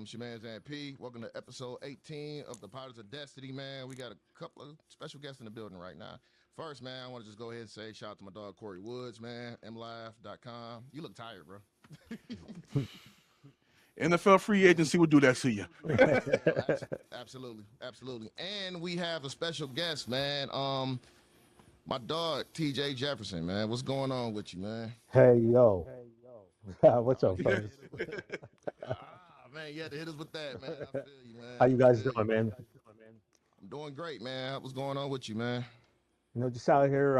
It's your man's MP. Welcome to episode 18 of the Potters of Destiny, man. We got a couple of special guests in the building right now. First, man, I want to just go ahead and say shout out to my dog Corey Woods, man. mlive.com. You look tired, bro. NFL free agency will do that to you. Absolutely, absolutely. And we have a special guest, man. My dog TJ Jefferson, man. What's going on with you, man? Hey yo, what's Oh up, yeah. fellas? Man, you had to hit us with that, man. I feel you, How man. you I guys feel doing, you. man? I'm doing great, man. What's going on with you, man? Just out here,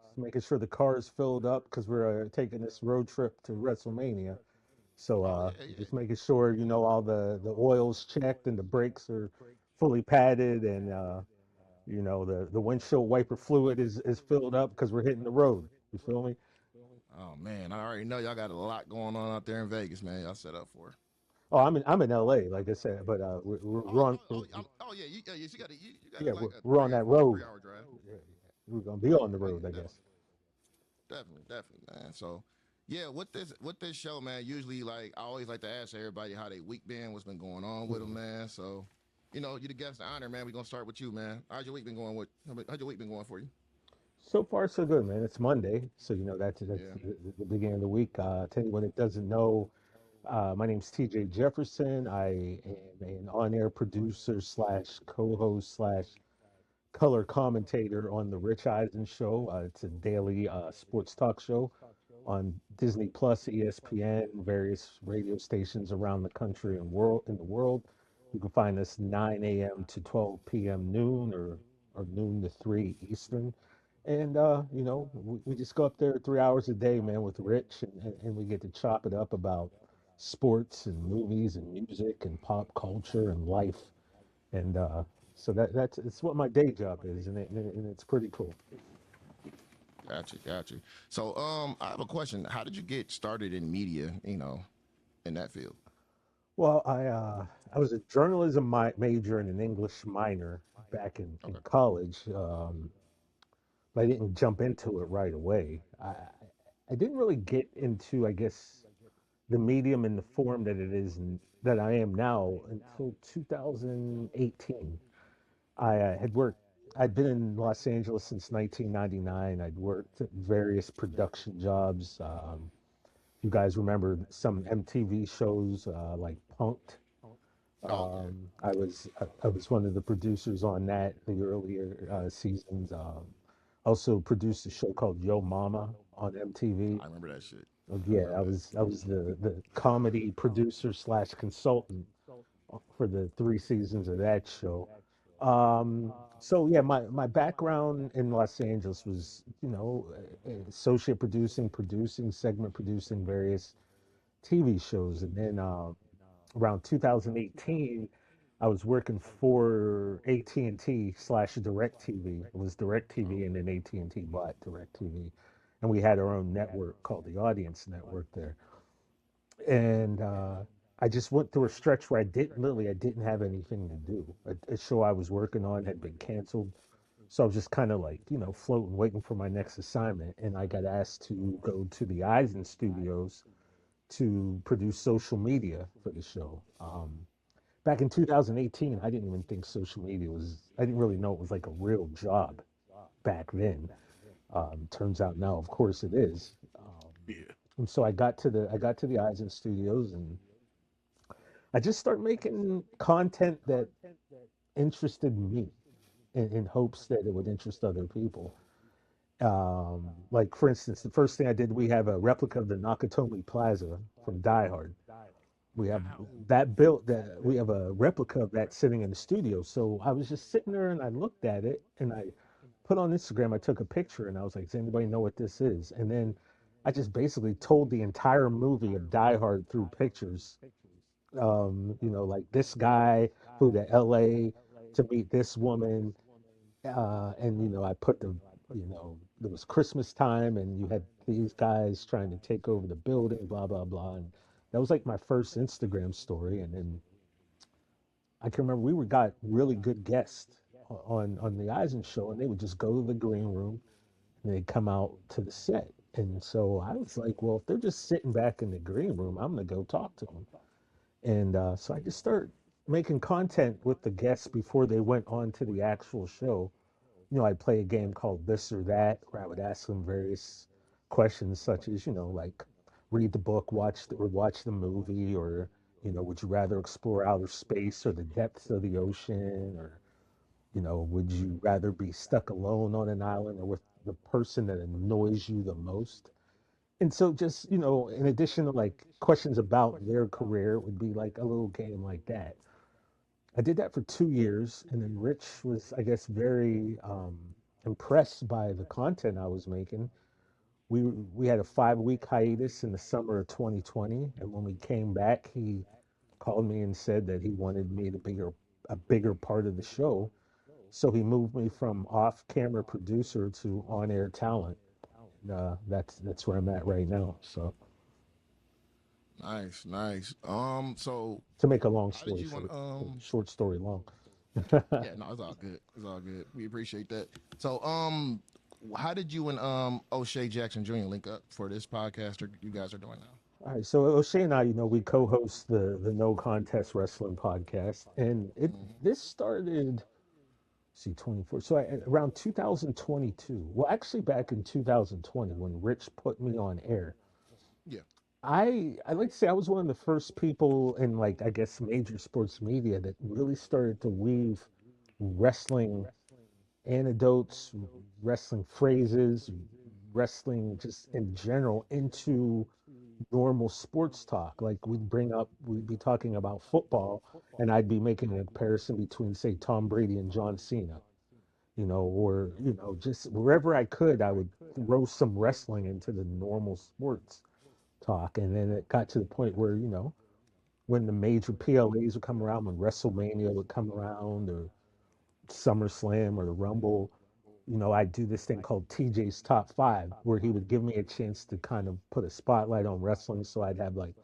just making sure the car is filled up because we're taking this road trip to WrestleMania. So, Oh yeah, yeah. just making sure all the oil's checked and the brakes are fully padded, and the windshield wiper fluid is filled up because we're hitting the road. You feel me? Oh man, I already know y'all got a lot going on out there in Vegas, man. Y'all set up for. Oh, I'm in LA, like I said, but we're on, Yeah, you got you got yeah, like a we're on that road. 3 hour drive. Yeah, yeah. We're gonna be on the Oh yeah, road, I definitely. guess. Definitely, man. So, yeah, with this show, man. Usually, like I always like to ask everybody how they week been, what's been going on with them, Mhm. man. So, you the guest of honor, man. We gonna start with you, man. How's your week been going? How's your week been going for you? So far, so good, man. It's Monday, so that's Yeah. the beginning of the week. To anyone that doesn't know, my name's TJ Jefferson. I am an on-air producer slash co-host slash color commentator on the Rich Eisen Show. It's a daily sports talk show on Disney Plus, ESPN, various radio stations around the country and world in the world. You can find us 9 a.m. to 12 p.m. noon or noon to 3 Eastern. And we just go up there 3 hours a day, man, with Rich, and we get to chop it up about sports and movies and music and pop culture and life. And so that's it's what my day job is, and it's pretty cool. Got you. So, I have a question. How did you get started in media? In that field. Well, I was a journalism major and an English minor back in Okay. college. But I didn't jump into it right away. I didn't really get into, I guess, the medium in the form that it is that I am now until 2018. I had worked. I'd been in Los Angeles since 1999. I'd worked at various production jobs. You guys remember some MTV shows like Punk'd. Oh yeah. I was one of the producers on that the earlier seasons. Also produced a show called Yo Mama on MTV. I remember that shit. I Yeah, remember I that. was I was the comedy producer slash consultant for the 3 seasons of that show. So yeah, my background in Los Angeles was, associate producing, segment producing various TV shows, and then around 2018, I was working for AT&T slash DirecTV. It was Oh, DirecTV, and then AT&T bought DirecTV, and we had our own network called the Audience Network there. And I just went through a stretch where I didn't have anything to do. A show I was working on had been canceled, so I was just kind of like, floating, waiting for my next assignment. And I got asked to go to the Eisen Studios to produce social media for the show. Back in 2018, I didn't even think social media was, I didn't really know it was like a real job back then. Turns out now, of course, it is. Yeah. And so I got to the Eisen Studios, and I just started making content that interested me in hopes that it would interest other people. Like for instance, the first thing I did, we have a replica of the Nakatomi Plaza from Die Hard. We have Wow. that we have a replica of that sitting in the studio. So I was just sitting there and I looked at it and I put on Instagram, I took a picture and I was like, does anybody know what this is? And then I just basically told the entire movie of Die Hard through pictures. Like this guy flew to LA to meet this woman. And I put there was Christmas time and you had these guys trying to take over the building, blah, blah, blah. And that was like my first Instagram story. And then I can remember we got really good guests on the Eisen show, and they would just go to the green room and they'd come out to the set. And so I was like, well, if they're just sitting back in the green room, I'm gonna go talk to them. And so I just started making content with the guests before they went on to the actual show. I'd play a game called This or That, where I would ask them various questions, such as, like read the book, watch the movie, or, would you rather explore outer space or the depths of the ocean, or, would you rather be stuck alone on an island or with the person that annoys you the most? And so just, in addition to like questions about their career, it would be like a little game like that. I did that for 2 years, and then Rich was, I guess, very impressed by the content I was making. We had a 5 week hiatus in the summer of 2020, and when we came back, he called me and said that he wanted me to be a bigger part of the show. So he moved me from off-camera producer to on-air talent. That's where I'm at right now. So Nice, nice. So to make a long how did story you want? short, short story long. Yeah, no, it's all good. It's all good. We appreciate that. So, how did you and O'Shea Jackson Jr. link up for this podcast or you guys are doing now? All right, so O'Shea and I, we co-host the No Contest Wrestling podcast, and this started, see, 24. So around 2022. Well, actually, back in 2020, when Rich put me on air, Yeah. I like to say I was one of the first people in, like, I guess major sports media that really started to weave wrestling anecdotes, wrestling phrases, wrestling just in general into normal sports talk. Like we'd be talking about football, and I'd be making a comparison between, say, Tom Brady and John Cena, or, just wherever I could, I would throw some wrestling into the normal sports talk. And then it got to the point where, when the major PLAs would come around, when WrestleMania would come around, or SummerSlam or the Rumble, I'd do this thing called TJ's Top Five, where he would give me a chance to kind of put a spotlight on wrestling. So I'd have like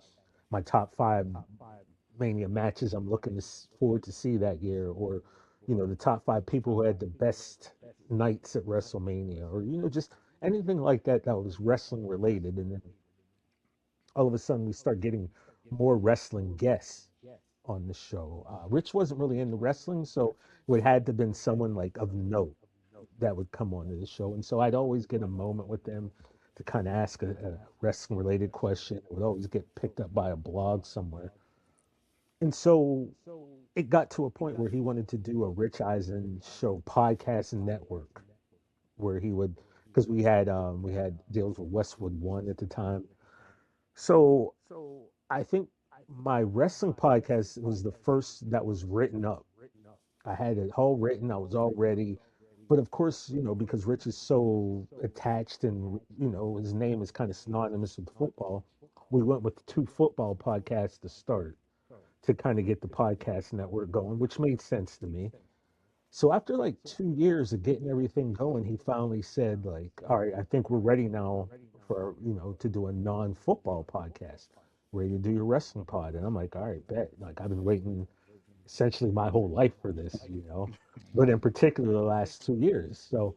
my top five Mania matches I'm looking forward to see that year, or, the top five people who had the best nights at WrestleMania, or, just anything like that that was wrestling related. And then all of a sudden we start getting more wrestling guests on the show. Rich wasn't really into wrestling, so it had to have been someone like of note that would come onto the show. And so I'd always get a moment with them to kind of ask a wrestling related question. It would always get picked up by a blog somewhere. And so it got to a point where he wanted to do a Rich Eisen show podcast and network, where he would, because we had deals with Westwood One at the time. So I think my wrestling podcast was the first that was written up. I had it all written. I was all ready. But of course, because Rich is so attached, and, his name is kind of synonymous with football, we went with two football podcasts to start, to kind of get the podcast network going, which made sense to me. So after like 2 years of getting everything going, he finally said, like, all right, I think we're ready now for, to do a non-football podcast, ready to do your wrestling pod. And I'm like, all right, bet. Like, I've been waiting essentially my whole life for this, but in particular the last 2 years. So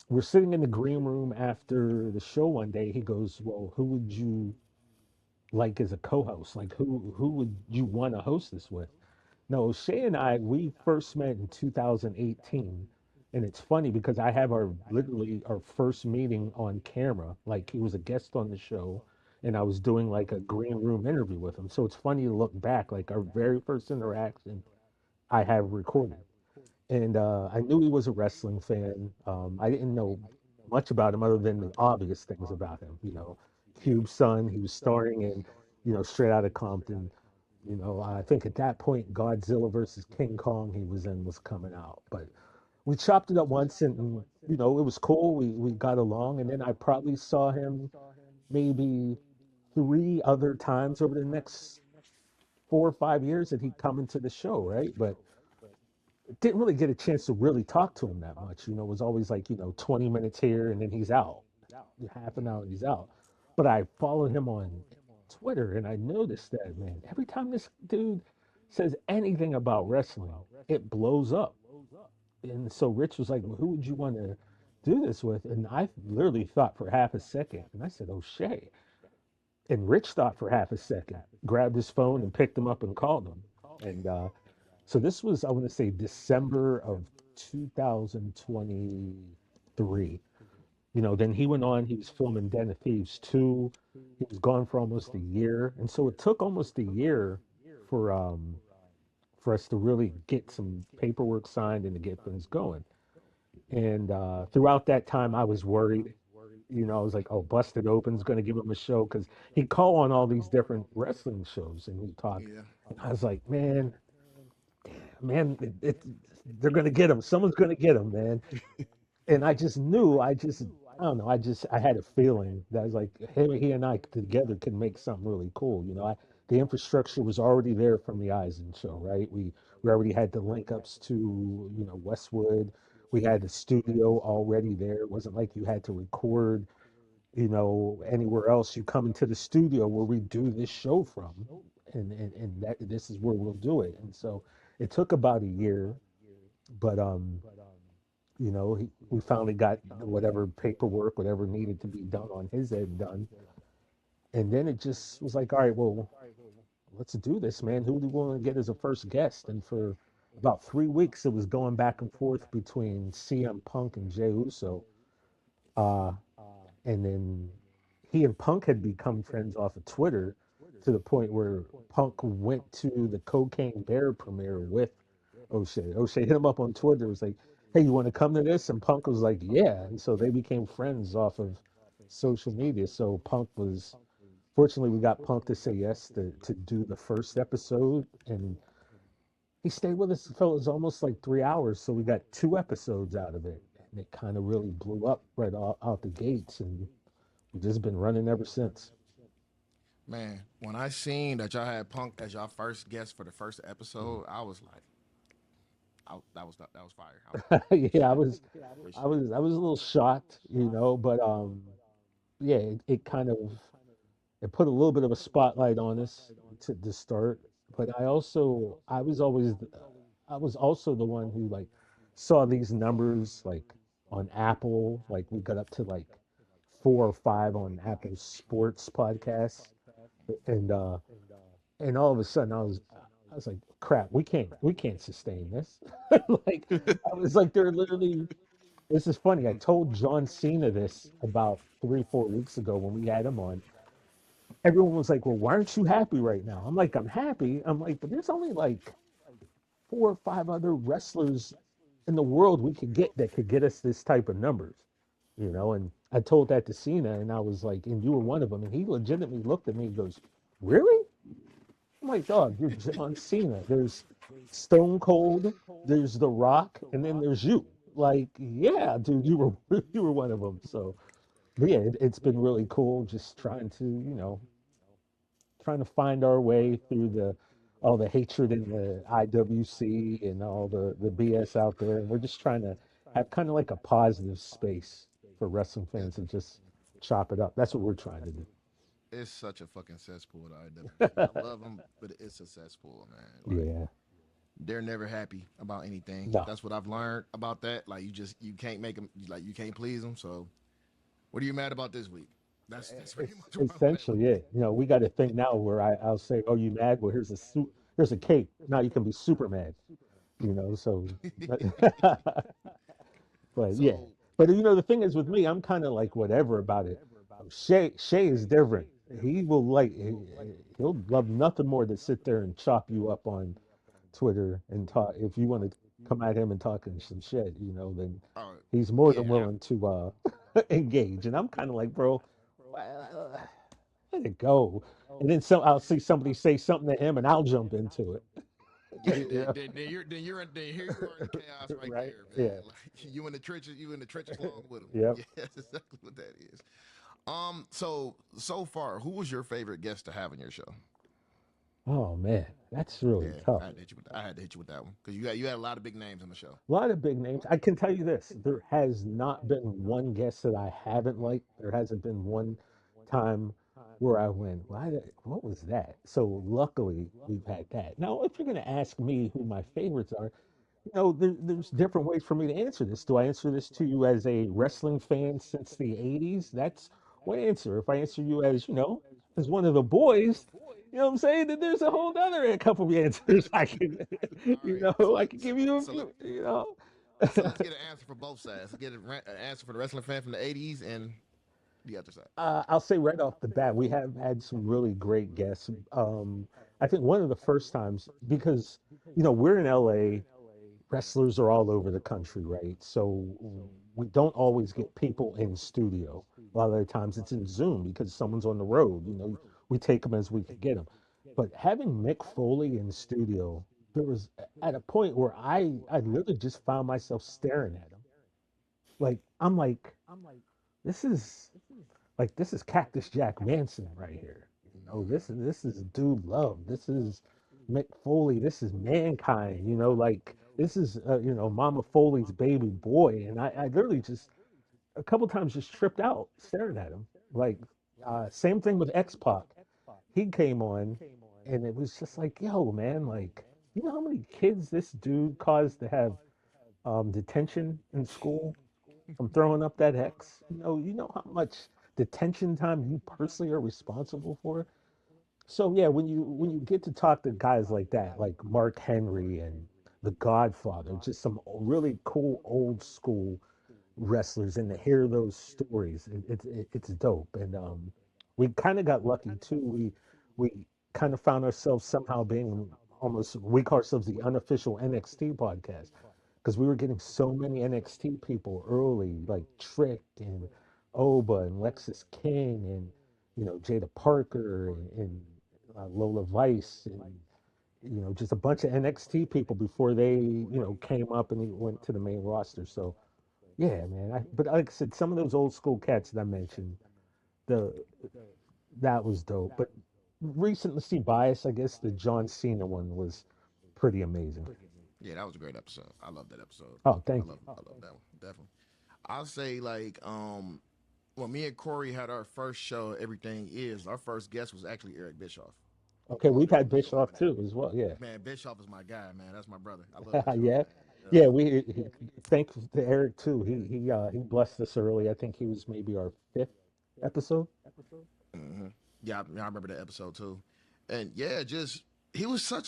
we're sitting in the green room after the show one day. He goes, well, who would you like as a co-host? Like, who would you want to host this with? No, Shay and I, we first met in 2018. And it's funny because I have literally our first meeting on camera. Like, he was a guest on the show, and I was doing like a green room interview with him. So it's funny to look back, like our very first interaction I have recorded. And I knew he was a wrestling fan. I didn't know much about him other than the obvious things about him. Cube's son, he was starring in, Straight Outta Compton. I think at that point, Godzilla versus King Kong was coming out. But we chopped it up once, and, it was cool. We got along, and then I probably saw him maybe three other times over the next 4 or 5 years that he'd come into the show, right? But didn't really get a chance to really talk to him that much. It was always like, 20 minutes here and then he's out. Half an hour, he's out. But I followed him on Twitter, and I noticed that, man, every time this dude says anything about wrestling, it blows up. And so Rich was like, well, who would you want to do this with? And I literally thought for half a second, and I said, O'Shea. And Rich thought for half a second, grabbed his phone and picked him up and called him. And so this was, I want to say, December of 2023. Then he went on, he was filming Den of Thieves 2. He was gone for almost a year. And so it took almost a year for for us to really get some paperwork signed and to get things going. And throughout that time, I was worried. I was like, oh, Busted Open's going to give him a show because he'd call on all these different wrestling shows and he'd talk. Yeah. And I was like, man, they're going to get him. Someone's going to get him, man. And I just knew, I don't know, I had a feeling that I was like, he and I together can make something really cool. The infrastructure was already there from the Eisen show, right? We already had the link ups to, Westwood. We had the studio already there. It wasn't like you had to record, anywhere else. You come into the studio where we do this show from, and this is where we'll do it. And so it took about a year, but we finally got whatever paperwork, whatever needed to be done on his end done. And then it just was like, all right, well, let's do this, man. Who do we want to get as a first guest? And for about 3 weeks, it was going back and forth between CM Punk and Jey Uso. Uh, and then he and Punk had become friends off of Twitter to the point where Punk went to the Cocaine Bear premiere with O'Shea. O'Shea hit him up on Twitter. It was like, hey, you want to come to this? And Punk was like, yeah. And so they became friends off of social media. So fortunately, we got Punk to say yes to do the first episode. And he stayed with us for it was almost like 3 hours. So we got 2 episodes out of it. And it kind of really blew up right out the gates. And we've just been running ever since. Man, when I seen that y'all had Punk as y'all first guest for the first episode, I was like, that was fire. I Yeah, appreciate it. Appreciate it. I was a little shocked, but yeah, it kind of it put a little bit of a spotlight on us to start. But I was also the one who like saw these numbers like on Apple, like we got up to like 4 or 5 on Apple Sports podcasts, and uh and all of a sudden I was like, crap, we can't sustain this. Like I was like, they're literally. This is funny. I told John Cena this about 3, 4 weeks ago when we had him on. Everyone was like, well, why aren't you happy right now? I'm like, I'm happy. I'm like, but there's only like 4 or 5 other wrestlers in the world we could get that could get us this type of numbers, And I told that to Cena, and I was like, and you were one of them. And he legitimately looked at me and goes, really? I'm like, dog, you're John Cena. There's Stone Cold, there's The Rock, and then there's you. Like, yeah, dude, you were you were one of them. So, but yeah, it's been really cool just trying to find our way through the all the hatred in the IWC and all the BS out there. And we're just trying to have kind of like a positive space for wrestling Yeah, fans and just chop it up. That's what we're trying to do. it's such a fucking cesspool, the IWC. I love them, but it's a cesspool, man. Like Yeah. they're never happy about anything. No. That's what I've learned about that. Like you can't make them like you can't please them. So what are you mad about this week? That's pretty It's much what I'm mad with. essentially it. We got to think now where I'll say, "Oh, you mad? Well, here's a cake. Now you can be super mad." So, but, but yeah. So But the thing is with me, I'm kind of like whatever about it. Shay is different. He will he'll love nothing more than sit there and chop you up on Twitter and talk. If you want to come at him and talking some shit, then uh, he's more than yeah, willing to engage. And I'm kind of like, bro, let it go. And then I'll see somebody say something to him, and I'll jump into it. yeah. Yeah, Then here you are in chaos right right? there, Yeah, man. Like you in the trenches along with them. yep. Yeah, that's exactly what that is. So far, who was your favorite guest to have on your show? Oh man, that's really Yeah, tough. I had to hit you with that one because you had a lot of big names on the show. A lot of big names. I can tell you this: there has not been one guest that I haven't liked. There hasn't been one time where I went, "Why? What was that?" So luckily, we've had that. Now, if you're going to ask me who my favorites are, there's different ways for me to answer this. Do I answer this to you as a wrestling fan since the '80s? That's one answer. If I answer you as, as one of the boys, you know what I'm saying? Then there's a whole other a couple of answers I can, All you right. know, I can give you a So let few, you know. so let's get an answer for both sides. Let's get an answer for the wrestling fan from the '80s and the other side. I'll say right off the bat, we have had some really great guests. I think one of the first times, because, you know, we're in LA, wrestlers are all over the country, right? So we don't always get people in studio. A lot of the times it's in Zoom because someone's on the road. You know, we take them as we can get them. But having Mick Foley in studio, there was at a point where I literally just found myself staring at him. Like I'm like, this is this is Cactus Jack Manson right here. You know, this is Dude Love. This is Mick Foley. This is Mankind. You know, like this is you know, Mama Foley's baby boy. And I literally just a couple times just tripped out staring at him. Like same thing with X Pac. He came on, and it was just like, yo, man, like you know how many kids this dude caused to have detention in school from throwing up that X? You know how much detention time you personally are responsible for. So yeah, when you get to talk to guys like that, like Mark Henry and The Godfather, just some really cool old school wrestlers, and to hear those stories, it's dope. And we kind of got lucky too. We kind of found ourselves somehow being almost we call ourselves the unofficial NXT podcast because we were getting so many NXT people early, like Trick and Oba and Lexis King and Jada Parker and Lola Vice and just a bunch of NXT people before they came up and they went to the main roster. So yeah, man. But like I said, some of those old school cats that I mentioned, the that was dope. But recency bias, I guess the John Cena one was pretty amazing. Yeah, that was a great episode. I love that episode. Oh, thank you. I love that one. Definitely. I'll say like when me and Corey had our first show, Everything Is, our first guest was actually Eric Bischoff. Okay, we've Eric had Bischoff Bischoff coming out. too as well. Yeah, Man, Bischoff is my guy, man. That's my brother. I love Bischoff, yeah, man. yeah. Thanks to Eric too. He blessed us early. I think he was maybe our fifth episode. Yeah, I remember that episode too. And yeah, just he was so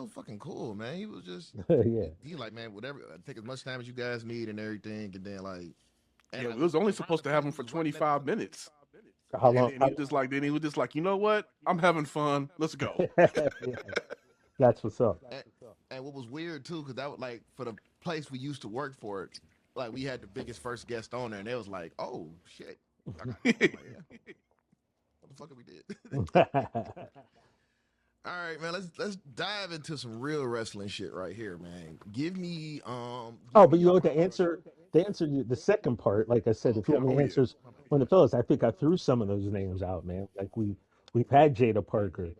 fucking cool, man. He was just Yeah. he like man, whatever, take as much time as you guys need and everything, and then like, and Yeah, I, we was only a lot of supposed the to have fans him for was wanting that 25 episode. minutes. How Yeah, long? And he was just like, you know what? I'm having fun. Let's go. Yeah, that's what's up. and, and what was weird too, because that was like for the place we used to work for, like we had the biggest first guest on there, and it was like, oh shit, I got. I'm like, yeah, what the fuck did we did? All right, man. Let's dive into some real wrestling shit right here, man. Oh, Give me but you your know what? The personal. answer, the answer to the second part, like I said, Oh, if you okay, want me okay. to Oh yeah. answers when the fellas, I think I threw some of those names out, man. Like we've had Jada Parker,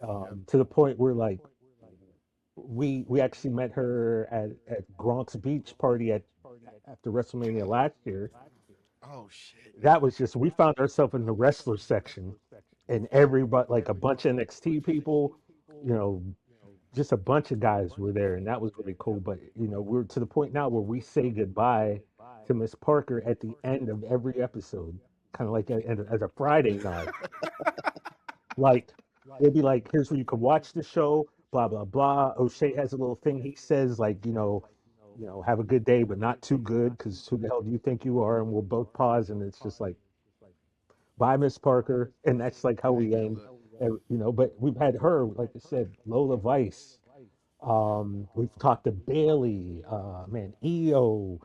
to the point where like we actually met her at Gronk's beach party at after WrestleMania last year. Oh shit. That was just we found ourselves in the wrestler section, and everybody like a bunch of NXT people, you know, just a bunch of guys were there, and that was really cool. But we're to the point now where we say goodbye to Miss Parker at the end of every episode, kind of like as a Friday night. Like we'll be like, "Here's where you can watch the show." Blah blah blah. O'Shea has a little thing he says, like have a good day, but not too good, because who the hell do you think you are? And we'll both pause, and it's just like, "Bye, Miss Parker," and that's like how And we hang it end. up. But we've had her, like I said, Lola Vice. We've talked to Bailey, man, EO,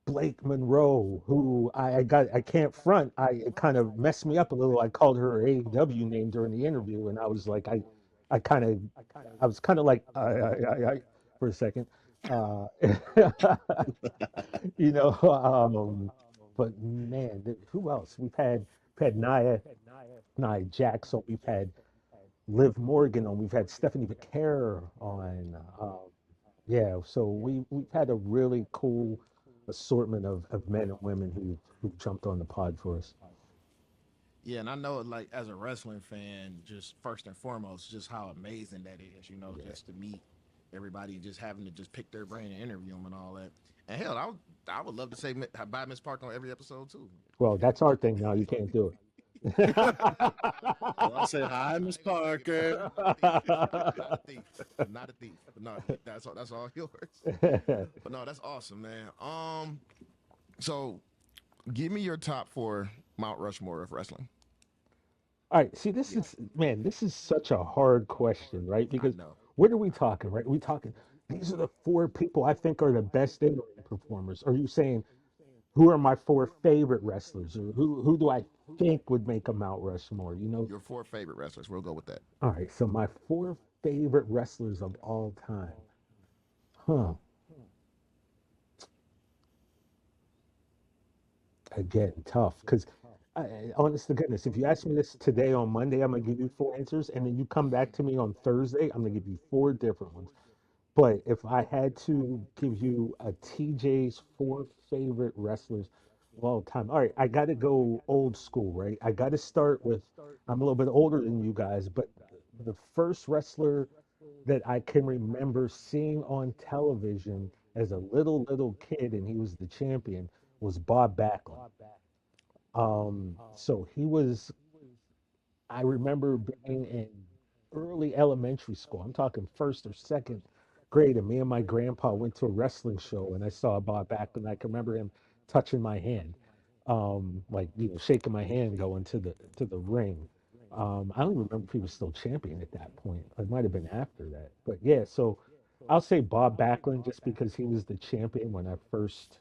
Blake Monroe, who I can't front. It kind of messed me up a little. I called her AEW name during the interview, and I was like, I kind of, I was kind of like, for a second, uh, you know. But man, who else? We've had Nia Jackson. We've had Liv Morgan on. We've had Stephanie Vaquer on. Yeah, so we've had a really cool assortment of men and women who jumped on the pod for us. Yeah, and I know like as a wrestling fan, just first and foremost, just how amazing that is. You know, Yeah. just to meet everybody, just having to just pick their brain and interview them and all that. And hell, I would love to say bye Miss Park on every episode too. Well, that's our thing now. You can't do it. So I say hi, Miss Like I say, Parker. not a thief, not a thief, not a thief. But no, that's all yours. But no, that's awesome, man. So give me your top four Mount Rushmore of wrestling. All right, see, this is man, this is such a hard question, right? I Because know what are we talking, right? We talking these are the four people I think are the best in-ring performers. Are you saying who are my four favorite wrestlers, or who do I think would make a Mount Rushmore? You know, your four favorite wrestlers. We'll go with that. all right. So my four favorite wrestlers of all time, huh? Again, tough because. Honest to goodness, if you ask me this today on Monday, I'm gonna give you four answers, and then you come back to me on Thursday, I'm gonna give you four different ones. But if I had to give you a TJ's four favorite wrestlers of all time, all right, I got to go old school, right? I got to start with, I'm a little bit older than you guys, but the first wrestler that I can remember seeing on television as a little kid, and he was the champion, was Bob Backlund. So he was I remember being in early elementary school. I'm talking first or second grade, and me and my grandpa went to a wrestling show, and I saw Bob Backlund. I can remember him touching my hand, like shaking my hand going to the ring. I don't even remember if he was still champion at that point. It might have been after that, but yeah. So I'll say Bob Backlund just because he was the champion when I first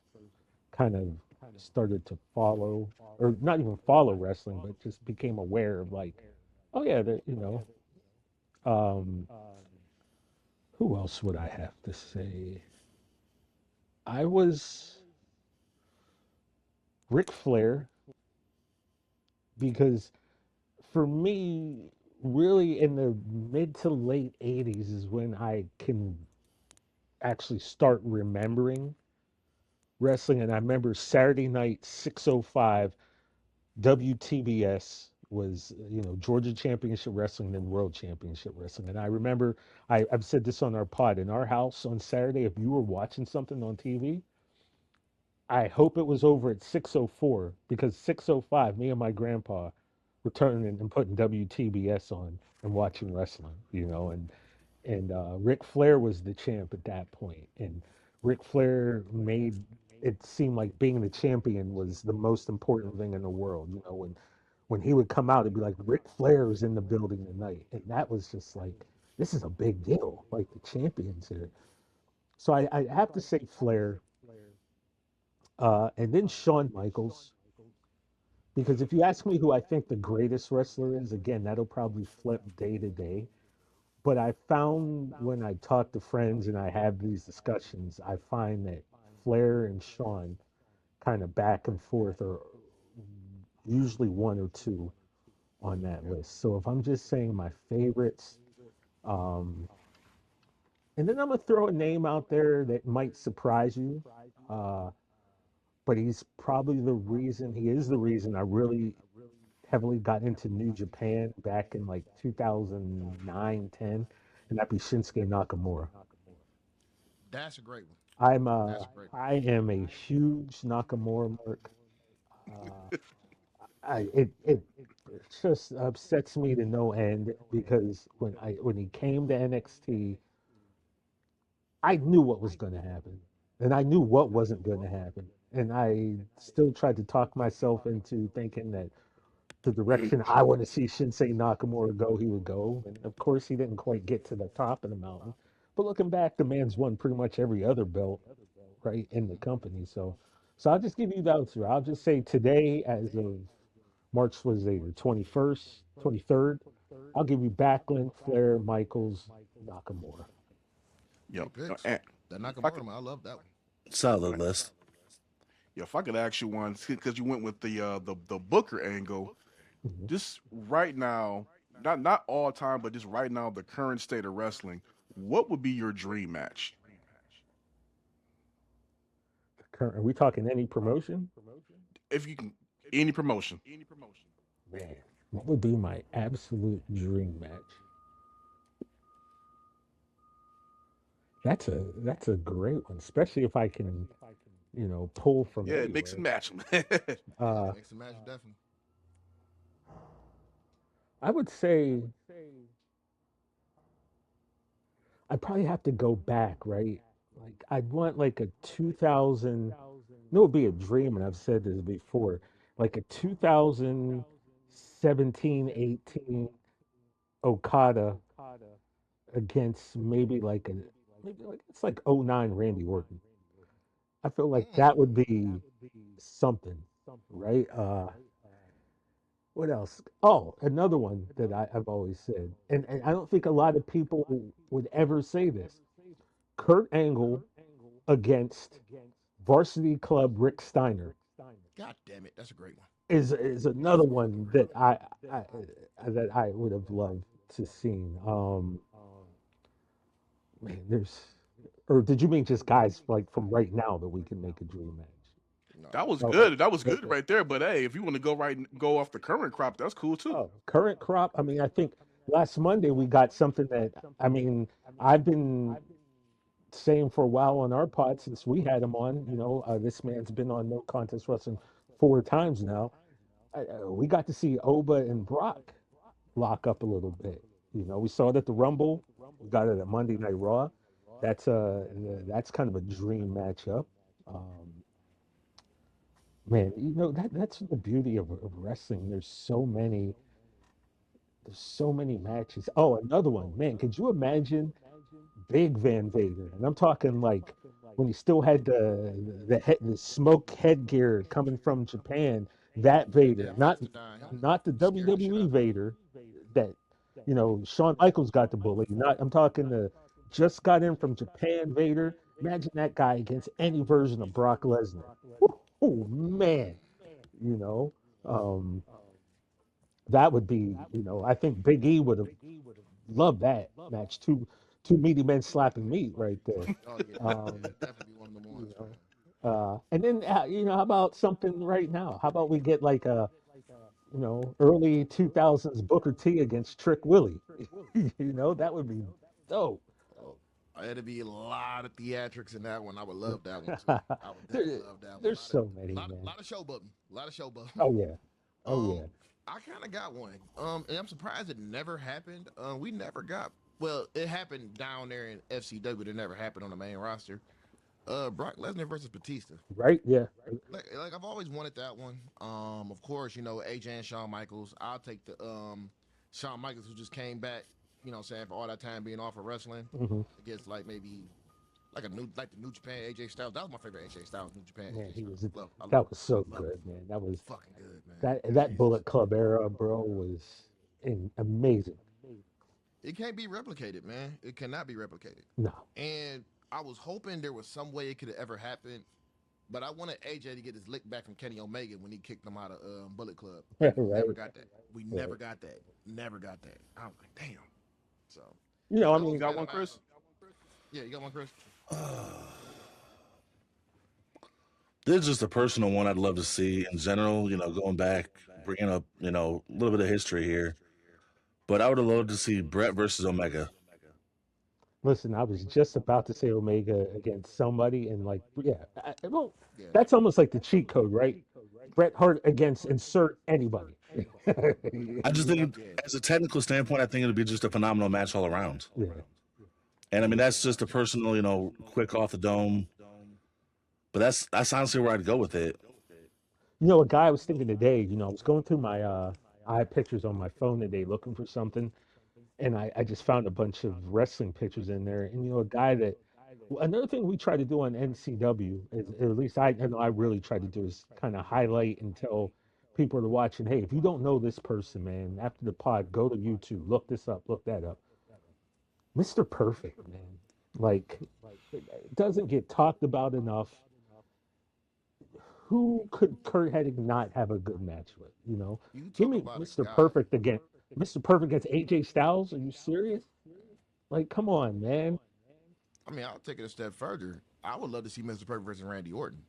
kind of started to follow, or not even follow wrestling, but just became aware of like, oh yeah, um, who else would I have to say? I was Ric Flair because for me, really in the mid to late 80s is when I can actually start remembering wrestling. And I remember Saturday night, 6:05 WTBS was, Georgia Championship Wrestling, then World Championship Wrestling. And I remember I've said this on our pod in our house on Saturday. If you were watching something on TV, I hope it was over at 6:04 because 6:05, me and my grandpa were turning and putting WTBS on and watching wrestling, and Ric Flair was the champ at that point, and Ric Flair made it seem like being the champion was the most important thing in the world. When he would come out, it'd be like Ric Flair is in the building tonight, and that was just like this is a big deal, like the champions here. So I have to say Flair, and then Shawn Michaels, because if you ask me who I think the greatest wrestler is, again, that'll probably flip day to day. But I found when I talk to friends and I have these discussions, I find that Flair and Shawn kind of back and forth are usually one or two on that list. So if I'm just saying my favorites, um, and then I'm gonna throw a name out there that might surprise you, uh, but he's probably the reason he is the reason I really heavily got into New Japan back in like 2009, 10, and that'd be Shinsuke Nakamura. That's a great one. I'm That's a great one. I am a huge Nakamura mark. Uh, it just upsets me to no end because when he came to NXT, I knew what was going to happen, and I knew what wasn't going to happen, and I still tried to talk myself into thinking that the direction I want to see Shinsei Nakamura go, he would go. And of course, he didn't quite get to the top of the mountain. But looking back, the man's won pretty much every other belt, right, in the company. So I'll just give you those three. I'll just say today, as of March was the 21st, 23rd, I'll give you Backlund, Flair, Michaels, Nakamura. Yep. Great picks. And That if I could, Nakamura, man, I love that one. Solid list. yeah, if I could ask you one, because you went with the Booker angle, Mhm. just right now, not all time, but just right now, the current state of wrestling, what would be your dream match? Are we talking any promotion? If you can, any promotion. Man, what would be my absolute dream match? That's a great one, especially if I can, pull from Yeah, mix and anywhere. match. Uh, Mix and match, definitely. I would say I'd probably have to go back, right? Like I'd want like a 2000. No, it would be a dream, and I've said this before. Like a 2017, 18 Okada against maybe like a maybe like it's like '09 Randy Orton. I feel like Mm. that would be something, right? What else? Oh, another one that I've always said, and I don't think a lot of people would ever say this. Kurt Angle against Varsity Club Rick Steiner God damn it, that's a great one. is another one that I that I would have loved to seen. Man, there's or did you mean just guys like from right now that we can make a dream match? No, That was Oh, good. That was good okay. right there. But hey, if you want to go off the current crop, that's cool too. Oh, current crop. I mean, I think last Monday we got something that I mean I've been saying for a while on our pod since we had him on. This man's been on No Contest Wrestling 4 times now. We got to see Oba and Brock lock up a little bit. We saw it at the Rumble. We got it at Monday Night Raw. That's kind of a dream matchup. Um, man, that's the beauty of wrestling. There's so many matches. Oh, another one, man. Could you imagine Big Van Vader? And I'm talking like when he still had the smoke headgear coming from Japan. That Vader, damn not Mastodon, him not the scared the shit WWE out of me. Vader that Shawn Michaels got the bully. Not I'm talking the just got in from Japan Vader. Imagine that guy against any version of Brock Lesnar. Oh man, you know. Um, that would be, I think Big E would have loved that match. Two meaty men slapping meat right there. Oh yeah, Um, that definitely be one of them you ones, know, man. and then how about something right now? How about we get like a early 2000s Booker T against Trick Willie? That would be dope. Oh, it'd be a lot of theatrics in that one. I would love that one too. I would definitely there, love that one. there's so many, man. Lot of showboating, a lot of showboating. Oh yeah, oh Um, yeah. I kind of got one. And I'm surprised it never happened. We never got. Well, it happened down there in FCW, but it never happened on the main roster. Brock Lesnar versus Batista. Right? Yeah. Like I've always wanted that one. Of course, AJ and Shawn Michaels. I'll take the Shawn Michaels who just came back. What I'm saying, for all that time being off of wrestling Hmm. against like maybe like the New Japan AJ Styles. That was my favorite AJ Styles. New Japan Man, AJ he Styles. was Love that was so love good, man. That was fucking good, man. that Jesus, Bullet Club era, bro, was amazing. it can't be replicated, man. It cannot be replicated. No. And I was hoping there was some way it could have ever happened, but I wanted AJ to get his lick back from Kenny Omega when he kicked him out of Bullet Club, and we Right, never got that. We never right. got that. Never got that. I'm like, damn. So I those You mean, got kind one, of my. Chris? Yeah, you got one, Chris. This is just a personal one I'd love to see in general, going back, bringing up, a little bit of history here. But I would have loved to see Brett versus Omega. listen, I was just about to say Omega against somebody, and like, yeah, well, Yeah. that's almost like the cheat code, right? Bret Hart against insert anybody. I just think, Yeah. as a technical standpoint, I think it would be just a phenomenal match all around. Yeah. And I mean, that's just a personal, quick off the dome. But that's honestly where I'd go with it. A guy I was thinking today, I was going through my I have pictures on my phone today looking for something, and I just found a bunch of wrestling pictures in there. And a guy that another thing we try to do on NCW is, or at least I know I really try to do, is kind of highlight and tell people that are watching, hey, if you don't know this person, man, after the pod, go to YouTube, look this up, look that up. Mr. Perfect, man, like it doesn't get talked about enough. Who could Kurt Hennig not have a good match with? You Give talking me about a Mr. guy? Perfect again. Mr. Perfect against AJ Styles? Are you serious? Like, come on, man. I mean, I'll take it a step further. I would love to see Mr. Perfect versus Randy Orton.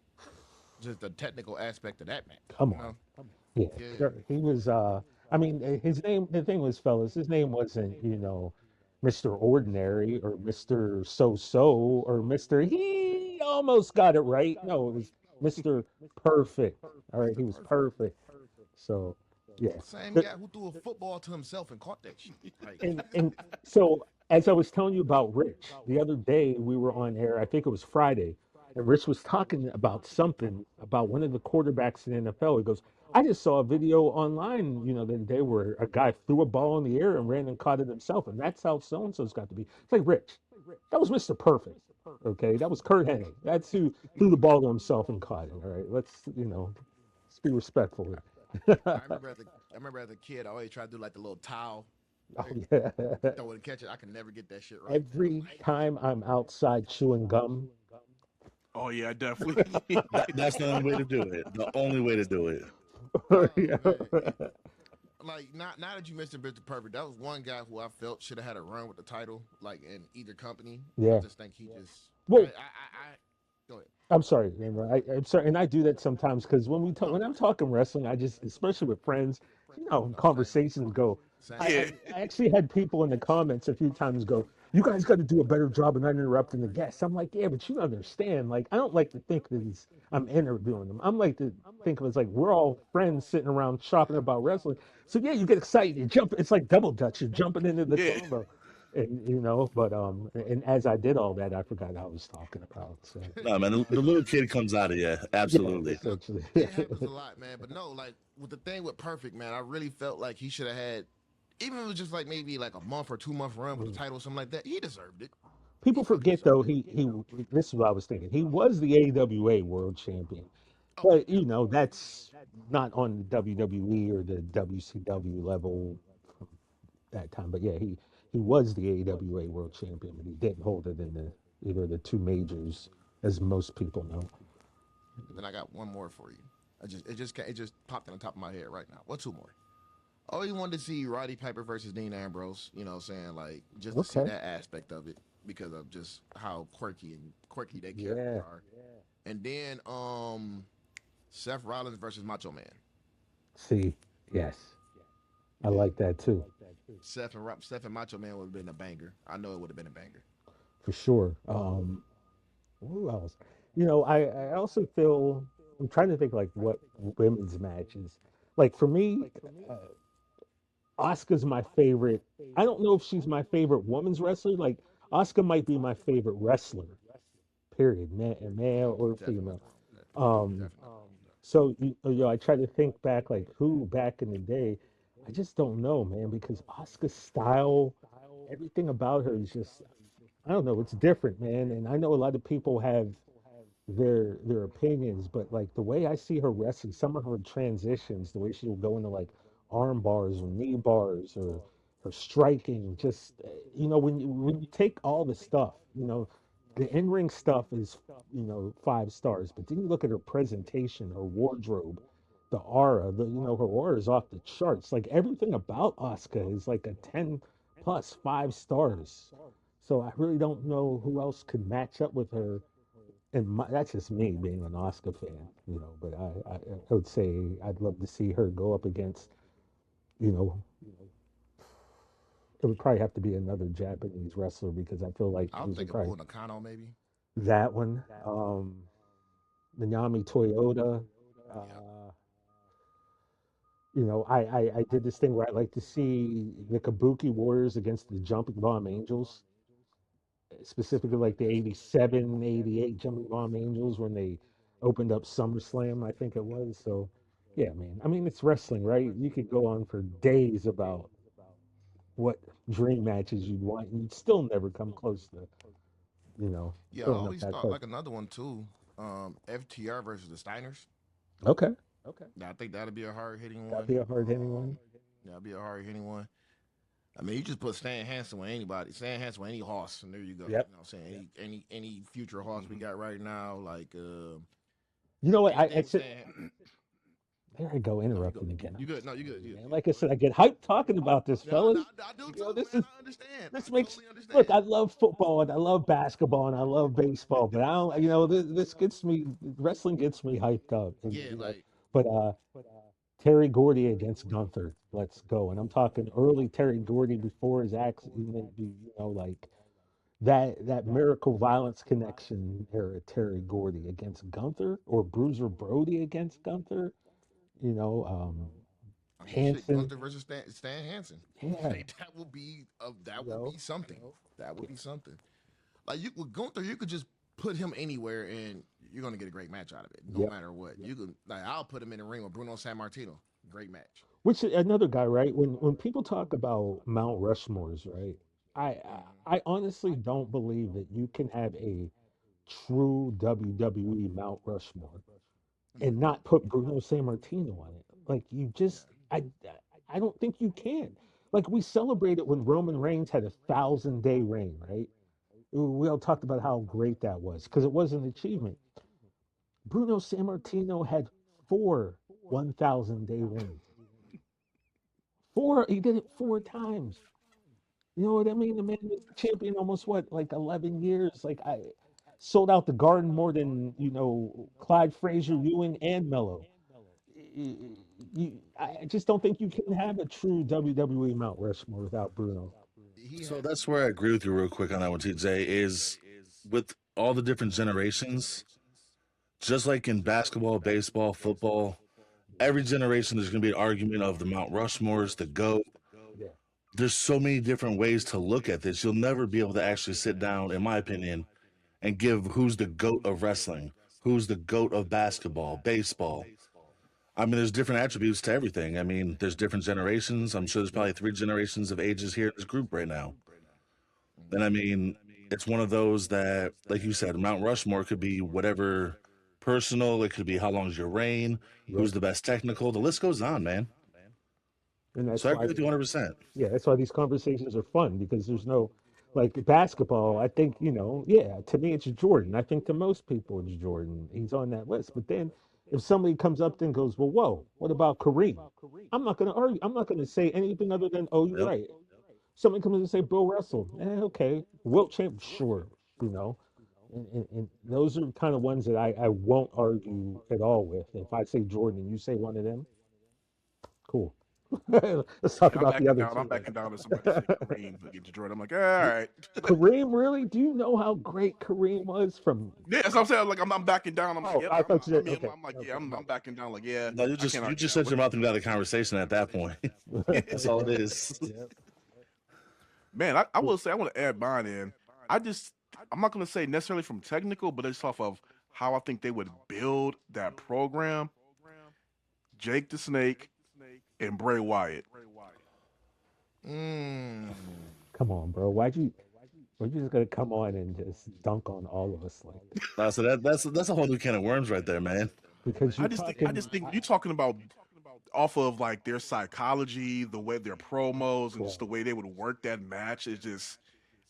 Just the technical aspect of that match. Come You on. know? Yeah, Yeah. he was. I mean, his name. The thing was, fellas, his name wasn't, Mr. Ordinary or Mr. So So or Mr. He almost got it right. No, it was Mr. Perfect. All right, Mr. he was Perfect. perfect. So. Yeah. Same The- guy who threw a football to himself and caught that shit. Like, and so as I was telling you about Rich, the other day we were on air, I think it was Friday, and Rich was talking about something about one of the quarterbacks in the NFL. He goes, I just saw a video online, the other day where a guy threw a ball in the air and ran and caught it himself, and that's how so and so's got to be. It's like Rich, that was Mr. Perfect. Okay, that was Kurt Hennig. That's who threw the ball to himself and caught it. All right, let's be respectful here. I remember as a I remember as a kid, I always tried to do like the little towel, Oh like yeah. throw it and catch it. I can never get that shit right. Every time I'm outside chewing gum, Oh yeah, definitely. That's the only way to do it. The only way to do it. Oh yeah, man, like not now that you mentioned Mr. Perfect, that was one guy who I felt should have had a run with the title, like in either company. I yeah. just think he just, Well, go ahead. I'm sorry, Amber. I'm sorry, and I do that sometimes because when we talk, No, when I'm talking wrestling, I just, especially with friends, no, same, conversations go. I, same. I, Yeah. I actually had people in the comments a few times go, "You guys got to do a better job of not interrupting the guests." I'm like, "Yeah, but you understand. Like, I don't like to think that I'm interviewing them. I'm like to think of it as like we're all friends sitting around shopping about wrestling. So yeah, you get excited, you jump. It's like double dutch. You're jumping into the Yeah. combo." And but and as I did all that, I forgot I was talking about. So No, man, the No, little kid comes out of you. yeah, Absolutely. no, essentially. it happens a lot, man. But no, like with the thing with Perfect, man, I really felt like he should have had, even if it was just like maybe like a month or 2 month run with the title or something like that. He deserved it. He People fucking forget though deserved it. he this is what I was thinking. He was the AWA world champion. Oh, But absolutely. that's not on the WWE or the WCW level from that time. But yeah, he was the AWA world champion, but he didn't hold it in the either of the two majors, as most people know. Then I got one more for you. It just popped in the top of my head right now. What two more? I always wanted to see Roddy Piper versus Dean Ambrose. You know what I'm saying? Like just to see Okay. that aspect of it because of just how quirky their characters Yeah. are. And then Seth Rollins versus Macho Man. See, yes. I Yeah. like that too, Seth and Macho Man would have been a banger. I know it would have been a banger. for sure. Who else? I also feel I'm trying to think like what women's matches. Like for me, uh, Asuka's my favorite. I don't know if she's my favorite women's wrestler. Like Asuka might be my favorite wrestler. Period, male or Definitely female. nothing wrong with that. Um, Definitely nothing wrong with that. so I try to think back like who back in the day. I just don't know, man, because Asuka's style, everything about her is just I don't know. It's different, man. And I know a lot of people have their opinions, but like the way I see her wrestling, some of her transitions, the way she will go into like arm bars or knee bars or her striking, just when you take all the stuff, the in-ring stuff is 5 stars, but then you look at her presentation, her wardrobe, the aura, her aura is off the charts. Like everything about Asuka is like a 10 plus 5 stars. So I really don't know who else could match up with her and that's just me being an Oscar fan, But I would say I'd love to see her go up against, you know, it would probably have to be another Japanese wrestler because I feel like I was these are thinking probably Bull Nakano maybe. that one. Minami Toyota. Yep. Uh, I did this thing where I like to see the Kabuki Warriors against the Jumping Bomb Angels, specifically like the 87, 88 Jumping Bomb Angels when they opened up SummerSlam, I think it was. So, yeah, man. I mean, it's wrestling, right? You could go on for days about what dream matches you'd want, and you'd still never come close to, Yeah, I filling up always that thought card. like another one too. FTR versus the Steiners. Okay. I think that'd be a hard hitting That'd one. be a hard hitting one. That'd be a hard hitting one. I mean, you just put Stan Hansen with anybody, Stan Hansen with any horse, and there you go. Yep. You know what I'm saying? Any future horse we got right now, like You know what? I anything with said, Stan. there I go, No, you go. interrupting again. You I'm good? No, you good. sorry, You good. man. You good. Like I Go said, ahead. I get hyped talking about this, No, no, fellas. I do too, This man. is I understand. I this makes totally look. understand. I love football and I love basketball and I love baseball, but I don't. This gets me. Wrestling gets me hyped up, and Yeah, like But Terry Gordy against Gunther, let's go. And I'm talking early Terry Gordy before his accident. Like that Miracle Violence Connection era Terry Gordy against Gunther or Bruiser Brody against Gunther. You know, um, I mean, shit, Hanson. Gunther versus Stan Hansen. Yeah, Like, that you would know. be something. That would be something. Like you with Gunther, you could just put him anywhere and you're gonna get a great match out of it, no Yep. matter what. You could like I'll put him in the ring with Bruno San Martino. Great match. Which another guy, right? When people talk about Mount Rushmores, right? I Hmm. I honestly don't believe that you can have a true WWE Mount Rushmore and Hmm. not put Bruno Sammartino on it. Like you just, Yeah. I don't think you can. Like we celebrated when Roman Reigns had 1,000 day reign, right? We all talked about how great that was because it was an achievement. Bruno Sammartino had four 1,000 day reigns. Four, he did it 4 times. You know what I mean? The man was champion almost what, like 11 years. Like I sold out the Garden more than Clyde Frazier, Ewing, and Mello. I just don't think you can have a true WWE Mount Rushmore without Bruno. He So had that's where I agree with you real quick on that one, TJ, is with all the different generations, just like in basketball, baseball, football, every generation there's going to be an argument of the Mount Rushmores, the GOAT. Yeah, There's so many different ways to look at this. You'll never be able to actually sit down, in my opinion, and give who's the GOAT of wrestling, who's the GOAT of basketball, baseball. I mean, there's different attributes to everything. I mean, there's different generations. I'm sure there's yep, probably 3 generations of ages here in this group right now. And I Mhm. mean, it's one of those that, like you said, Mount Rushmore could be whatever personal. It could be how long's your reign, yep. who's the best technical. The list goes on, man. And So that's I why, agree with you 100%. yeah, that's why these conversations are fun because there's no, like basketball. I think yeah. To me, it's Jordan. I think to most people, it's Jordan. He's on that list. But then, if somebody comes up and goes, "Well, whoa, what about Kareem?" I'm not going to argue. I'm not going to say anything other than, "Oh, you're Yep. right." Somebody comes and say Bill Russell. Okay, Wilt Champ, sure. You know, and those are kind of ones that I won't argue at all with. If I say Jordan and you say one of them, cool. Let's talk Yeah, I'm about the backing other down. I'm two then. backing down if somebody say Kareem against Jordan. I'm like, all right. Kareem, really? Do you know how great Kareem was from? Yeah, that's what I'm saying. Like, I'm backing down. I'm like, Oh, yep. I thought you I said mean, okay. I'm like, yeah, Okay, my I'm backing down. Like, yeah, No, I can't you argue just that shut with. your mouth and got the conversation at that point. That's all it bad. is. Yep. Man, I will say I want to add mine in. I just I'm not gonna say necessarily from technical, but it's off of how I think they would build that program. Jake the Snake and Bray Wyatt. Mm. Come on, bro. Why'd you? We're just gonna come on and just dunk on all of us like that So that's a whole new can of worms right there, man. because you're I talking. just think you're talking about off of like their psychology, the way their promos, and just Well, the way they would work that match. Is just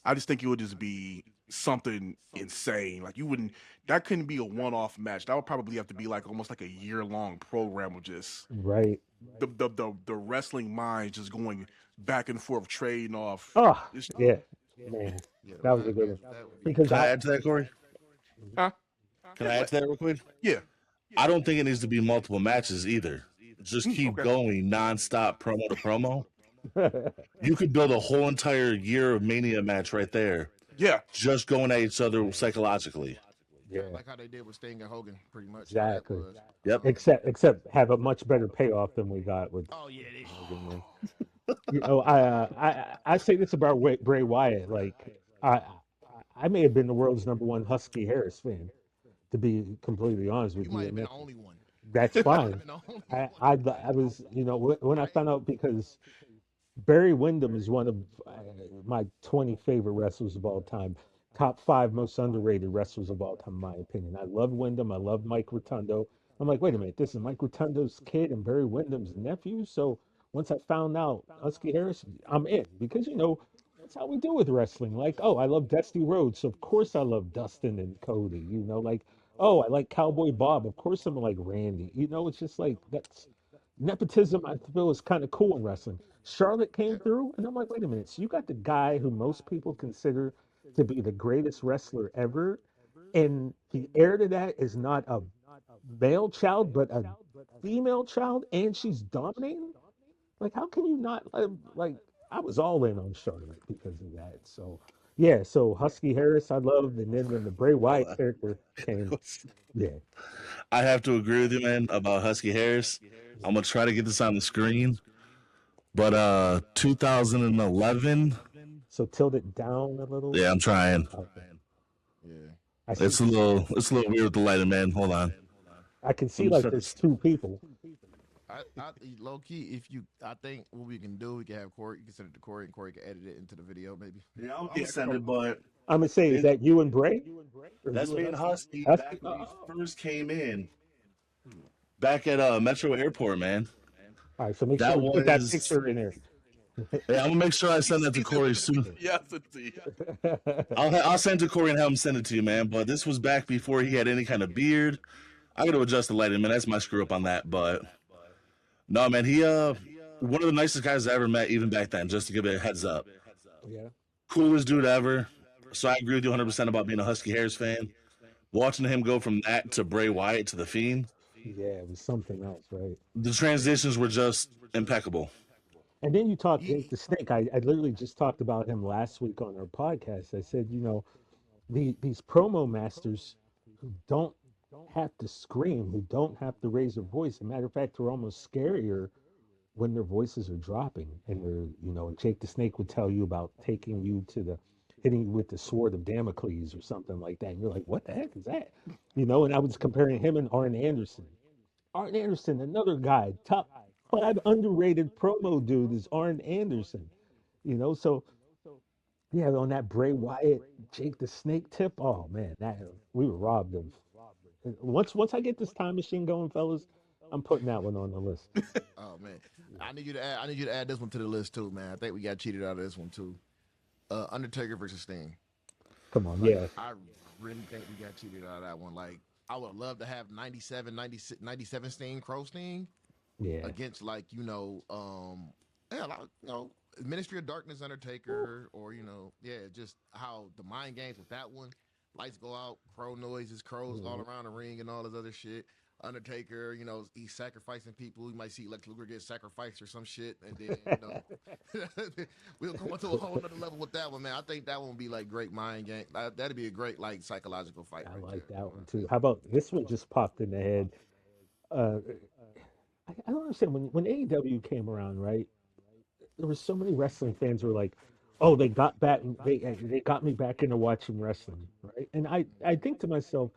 I just think it would just be something insane. Like you wouldn't that couldn't be a one-off match. That would probably have to be like almost like a year-long program of just right. the wrestling minds just going back and forth, trading off. Oh, This, yeah, man, Yeah, the that was a mind good one games with that would be because Can I I. add to that, Corey? huh? Can Yeah, I go add ahead. to that real quick? Yeah. I don't think it needs to be multiple matches either. Just keep Okay. going nonstop, promo to promo. You could build a whole entire year of Mania match right there, Yeah. just going at each other psychologically. kind of Yeah, like how they did with Sting and Hogan, pretty much how that exactly. was. Yep. Except have a much better payoff than we got with Oh yeah, they, Hogan. Man. I say this about Bray Wyatt. Like I may have been the world's number one Husky Harris fan, to be completely honest you with might you, have and been the only one. that's You might have fine. been the only one. I was when I I found out because Barry Windham is one of my 20 favorite wrestlers of all time. Top five most underrated wrestlers of all time, in my opinion. I love Windham. I love Mike Rotundo. I'm like, wait a minute, this is Mike Rotundo's kid and Barry Windham's nephew. So once I found out Husky Harris, I'm in because that's how we do with wrestling. Like, oh, I love Dusty Rhodes, so of course I love Dustin and Cody. Like, oh, I like Cowboy Bob. Of course I'm like Randy. It's just like that's nepotism. I feel is kind of cool in wrestling. Charlotte came yeah. through, and I'm like, wait a minute. So you got the guy who most people consider to be the greatest wrestler ever, and the heir to that is not a male child, but a female child, and she's dominating. Like, how can you not like? I was all in on Charlotte because of that. So, yeah. So Husky Harris, I loved, and then when the Bray Hold Wyatt on. character came, yeah, I have to agree with you, man, about Husky Harris. I'm gonna try to get this on the screen. But 2011. So tilt it down a little. Yeah, I'm trying. Okay. Yeah. I see. It's a little weird with the lighting, man. Hold on. I can Let see me like set there's this. two people. I low key, if you, I think what we can do, we can have Corey. You can send it to Corey, and Corey can edit it into the video, maybe. Yeah, I'm send it, but I'm gonna say, is it, that you and Bray, or that's you and me and Husky? Husky Husky. back when we first came in, back at Metro Airport, man. All right, so make sure That we put that was. picture in there. Yeah, I'm gonna make sure I send that to Corey soon. Yes, indeed. I'll send it to Corey and have him send it to you, man. But this was back before he had any kind of beard. I got to adjust the lighting, man. That's my screw up on that. But no, man, he one of the nicest guys I ever met, even back then. Just to give it a heads up, Yeah, coolest dude ever. So I agree with you 100% about being a Husky Harris fan. Watching him go from that to Bray Wyatt to the Fiend, yeah, it was something else, right? the transitions were just impeccable. And then you talk He, Jake the Snake. I literally just talked about him last week on our podcast. I said, these promo masters who don't have to scream, who don't have to raise their voice. As a matter of fact, they're almost scarier when their voices are dropping. And Jake the Snake would tell you about taking you to hitting you with the sword of Damocles or something like that. And you're like, what the heck is that? And I was comparing him and Arn Anderson. Arn Anderson, another guy, top five underrated promo dude is Arn Anderson. So yeah, on that Bray Wyatt, Jake the Snake tip, oh man, that we were robbed of. Once I get this time machine going, fellas, I'm putting that one on the list. oh man, I need you to add this one to the list too, man. I think we got cheated out of this one too. Undertaker versus Sting. Come on, Like yeah, I really think we got cheated out of that one. Like I would love to have 97, 96, 97 Sting, Crow Sting yeah, against like yeah, like, Ministry of Darkness Undertaker, or yeah, just how the mind games with that one. Lights go out, crow noises, crows all mhm. around the ring, and all this other shit. Undertaker, he's sacrificing people. You might see Lex Luger get sacrificed or some shit, and then we'll go into a whole other level with that one, man. I think that one would be like great mind game. That'd be a great like psychological fight I right like there. that one I too. think. How about this one? Just popped in the head. Uh, I don't understand when AEW came around, right? There were so many wrestling fans who were like, "Oh, they got back, they got me back into watching wrestling," right? And I think to myself,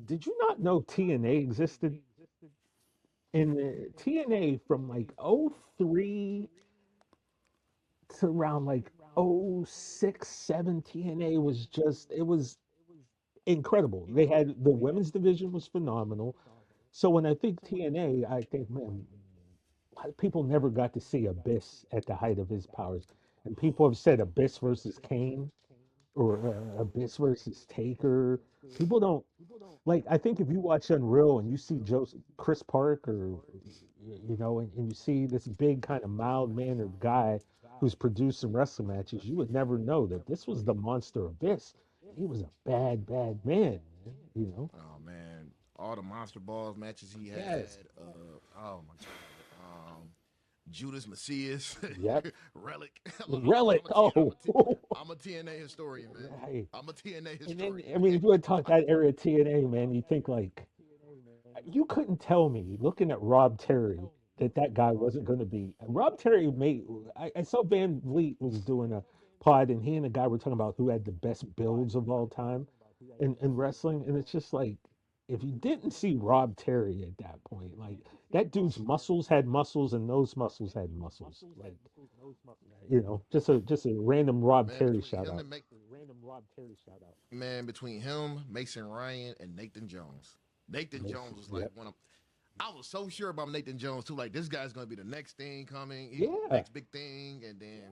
did you not know TNA existed? And TNA from like '03 to around like '06, 7, TNA was just it was incredible. They had the women's division was phenomenal. So when I think TNA, I think, man, people never got to see Abyss at the height of his powers. And people have said Abyss versus Kane or Abyss versus Taker. People don't like. I think if you watch Unreal and you see Chris Park, or and you see this big kind of mild mannered guy who's producing wrestling matches, you would never know that this was the monster Abyss. He was a bad, bad man. Oh man, all the Monster Balls matches he Yes. had. Oh my god. Judas Macias, Yep. Relic. Relic. Oh, I'm a TNA historian, man. right. I'm a TNA And then, historian, I mean, man. if you would talk that area of TNA, man, you think like you couldn't tell me looking at Rob Terry that guy wasn't going to be. Rob Terry made. I saw Van Vliet was doing a pod, and he and a guy were talking about who had the best builds of all time in wrestling, and it's just like if you didn't see Rob Terry at that point, like that dude's muscles had muscles, and those muscles had muscles. Like just a random Rob Man, Terry between shout him out. and make man between him, Mason Ryan, and Nathan Jones. Nathan Jones was like Yep. one of. I was so sure about Nathan Jones too. Like this guy's gonna be the next thing coming. He's the Yeah. next big thing, and then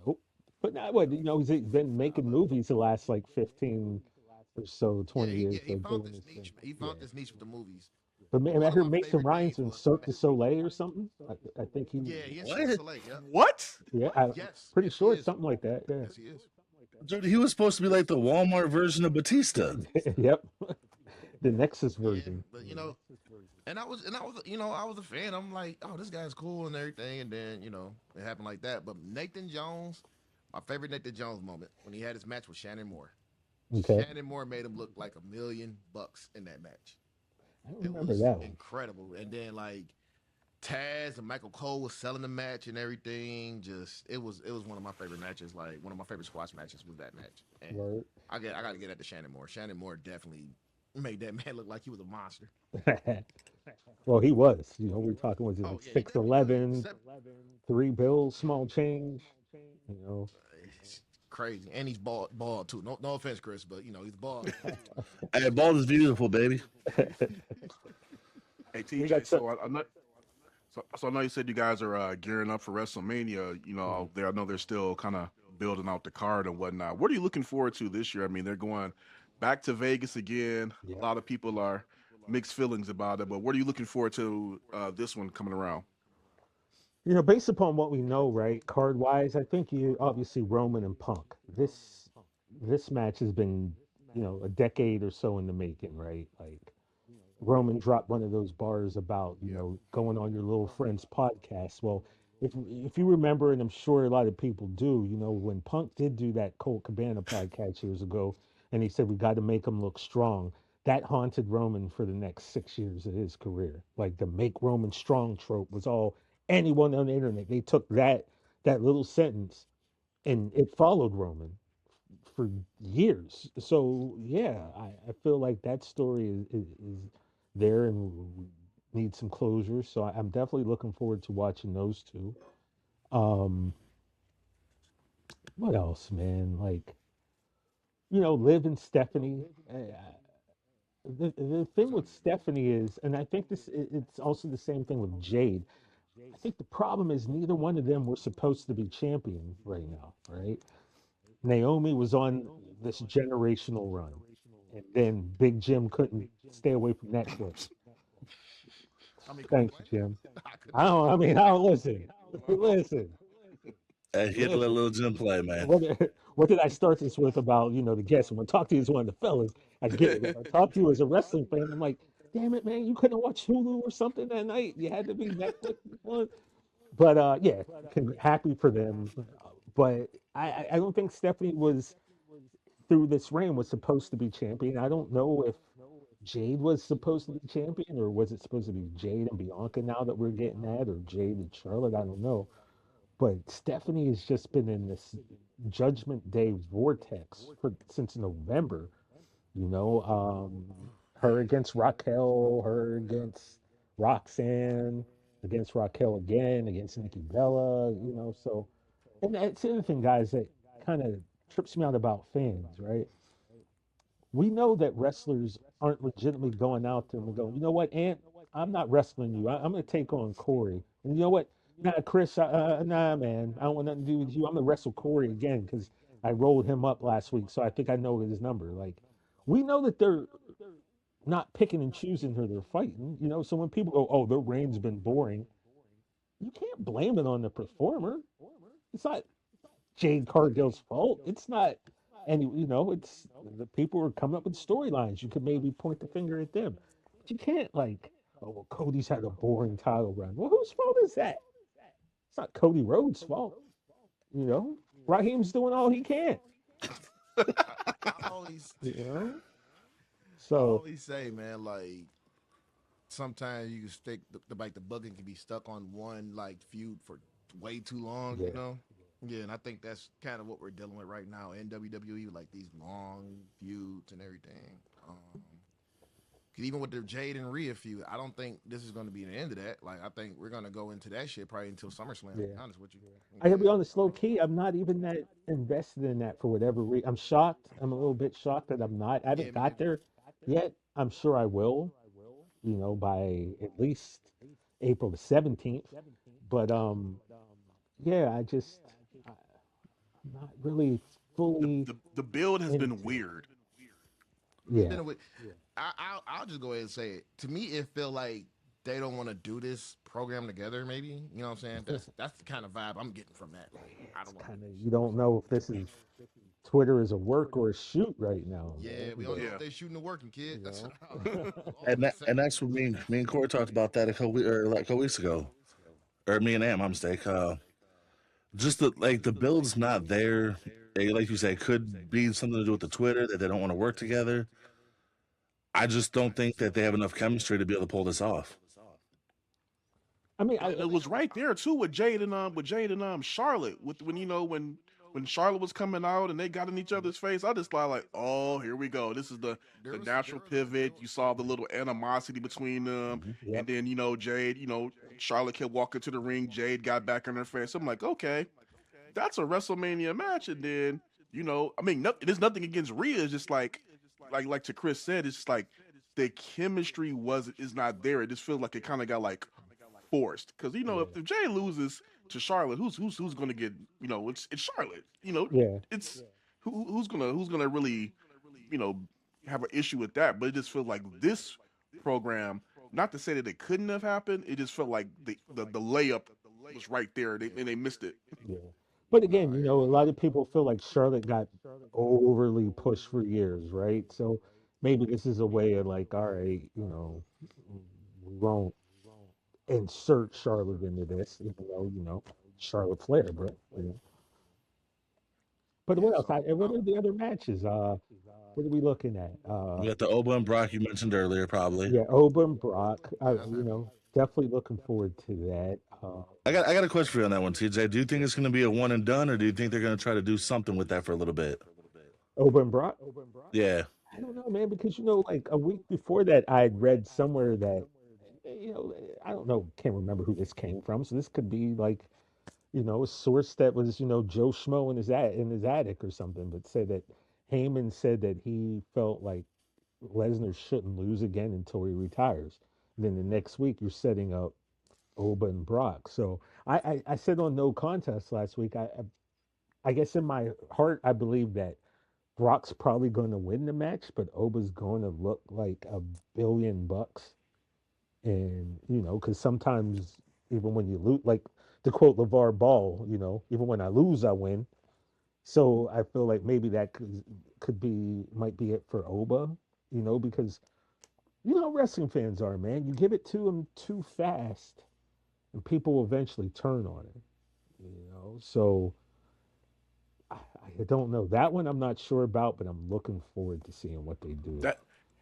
Nope. But now what? He's been making movies the last like 15 or so, yeah, 20 years. he So found doing this this thing. niche. He Yeah. found this niche with the movies. But man, I One of heard my Mason favorite Ryan's things in was Cirque du Soleil or something. I think he. yeah, he in Cirque du What? Soleil. Yeah, What? Yeah, I'm yes, pretty yes, he sure it's is. something like that. Yeah. Yes, he is. Dude, he was supposed to be like the Walmart version of Batista. Yep. The Nexus Yeah, version. but I was a fan. I'm like, oh, this guy's cool and everything, and then it happened like that. But Nathan Jones, my favorite Nathan Jones moment when he had his match with Shannon Moore. Okay. Shannon Moore made him look like $1 million in that match. I don't It remember was that one. incredible. And then like Taz and Michael Cole was selling the match and everything. Just it was one of my favorite matches. Like one of my favorite squash matches was that match. And Word. I got to get at the Shannon Moore. Shannon Moore definitely made that man look like he was a monster. Well, he was. You know, we're talking was it Oh like yeah, he definitely was. 6'11", 3 bills, small change. You know, It's crazy, and he's bald too. No offense, Chris, but he's bald. Hey, ball is beautiful, baby. Hey we TJ, got some. so I know you said you guys are gearing up for WrestleMania. Mhm. I know they're still kind of building out the card and whatnot. What are you looking forward to this year? I mean, they're going back to Vegas again. A Yeah. lot of people are mixed feelings about it, but what are you looking forward to this one coming around? You know, based upon what we know, right, card wise, I think you obviously Roman and Punk. This match has been, a decade or so in the making, right? Like Roman dropped one of those bars about, Yep. going on your little friend's podcast. Well, if you remember, and I'm sure a lot of people do, when Punk did do that Colt Cabana podcast years ago, and he said we got to make him look strong, that haunted Roman for the next 6 years of his career. Like the make Roman strong trope was all anyone on the internet. They took that little sentence and it followed Roman for years. So yeah, I feel like that story is there and we need some closure. So I'm definitely looking forward to watching those two. Um, what else, man? Like Liv and Stephanie. The thing with Stephanie is, and I think it's also the same thing with Jade. I think the problem is neither one of them were supposed to be champion right now, right? Naomi was on this generational run, and then Big Jim couldn't stay away from Netflix. I mean, couldn't Thanks, what? Jim. I couldn't I what? don't. I mean, I don't listen. Listen, Hey, he had to let listen. little Jim play, man. What did I start this with about the guests? When I talk to you as one of the fellas, I get it. If I talk to you as a wrestling fan, I'm like, damn it, man, you couldn't watch Hulu or something that night. You had to be Netflix. But yeah, happy for them. But I don't think Stephanie was through this reign was supposed to be champion. I don't know if Jade was supposed to be champion or was it supposed to be Jade and Bianca now that we're getting at or Jade and Charlotte. I don't know. But Stephanie has just been in this Judgment Day vortex since November. You know, her against Raquel, her against Roxanne, against Raquel again, against Nikki Bella. So and that's the other thing, guys, that kind of trips me out about fans, right? We know that wrestlers aren't legitimately going out there and going, you know what, Ant, I'm not wrestling you. I'm going to take on Corey. And you know what? Nah, Chris, nah, man, I don't want nothing to do with you. I'm going to wrestle Corey again because I rolled him up last week. So I think I know his number. Like, we know that they're not picking and choosing who they're fighting. So when people go, oh, their reign's been boring, you can't blame it on the performer. It's not Jade Cargill's fault. It's not, and it's the people who are coming up with storylines. You could maybe point the finger at them, but you can't like, oh, well, Cody's had a boring title run. Well, whose fault is that? It's not Cody Rhodes' fault. You know, Raheem's doing all he can. I always, You know, I so always say, man, like sometimes you can stick like the booking can be stuck on one like feud for way too long, yeah, Yeah, and I think that's kind of what we're dealing with right now in WWE, like these long feuds and everything. Um, 'Cause even with the Jade and Rhea feud, I don't think this is going to be the end of that. Like, I think we're going to go into that shit probably until SummerSlam. To be yeah. honest with you, I gotta be yeah. honest, low key. I'm not even that invested in that for whatever reason. I'm shocked. I'm a little bit shocked that I'm not. I Yeah, haven't me got too. there yet. I'm sure I will. By at least April the 17th. But yeah, I'm not really The, fully the build has been into it. weird. It's Yeah, been a week. I'll just go ahead and say it. To me, it feel like they don't want to do this program together. Maybe you know what I'm saying. That's the kind of vibe I'm getting from that. Like, I it's don't want to kind do of this. you don't know if this is Twitter is a work or a shoot right now, Yeah, we man. don't know But if Yeah. they shooting or working, kid. you That's know, all And we can that, say. and that's what me and Corey talked about that like a couple weeks ago, or me and Am, my mistake. Just the build's not there. Like you say, it could be something to do with the Twitter that they don't want to work together. I just don't think that they have enough chemistry to be able to pull this off. I mean, And it was right there too with Jade and Charlotte with when when Charlotte was coming out and they got in each other's face. I just thought like, oh, here we go. This is there the was natural pivot. You saw the little animosity between them, yep. and then Jade, Charlotte kept walking to the ring. Jade got back in her face. I'm like, okay, that's a WrestleMania match. And then I mean, there's nothing against Rhea. It's just like to Chris said, it's just like the chemistry is not there. It just feels like it kind of got like forced because Yeah. if Jay loses to Charlotte, who's going to get it's Charlotte. Yeah. It's who's gonna really you know have an issue with that. But it just feels like this program. Not to say that it couldn't have happened. It just felt like the layup was right there and they missed it. Yeah. But Nah, again, I hear a you. lot of people feel like Charlotte got overly pushed for years, right? So maybe this is a way of like, all right, we won't insert Charlotte into this, even though, Charlotte Flair, bro. But Yeah, what else? so What are the other matches? What are we looking at? We got the Oba and Brock you mentioned earlier, probably. Yeah, Oba and Brock. yeah, that's happening. Definitely looking forward to that. I got a question for you on that one, TJ. Do you think it's going to be a one and done, or do you think they're going to try to do something with that for a little bit? Oba and Brock. Yeah. I don't know, man, because like a week before that, I had read somewhere that I don't know, can't remember who this came from. So this could be like, a source that was, Joe Schmo in his attic or something, but said that Heyman said that he felt like Lesnar shouldn't lose again until he retires. Then the next week, you're setting up Oba and Brock. So I said on No Contest last week, I guess in my heart, I believe that Brock's probably going to win the match, but Oba's going to look like $1 billion. And, because sometimes even when you lose, like to quote LeVar Ball, even when I lose, I win. So I feel like maybe that might be it for Oba, because wrestling fans are, man. You give it to them too fast, and people will eventually turn on it. So I don't know that one. I'm not sure about, but I'm looking forward to seeing what they do That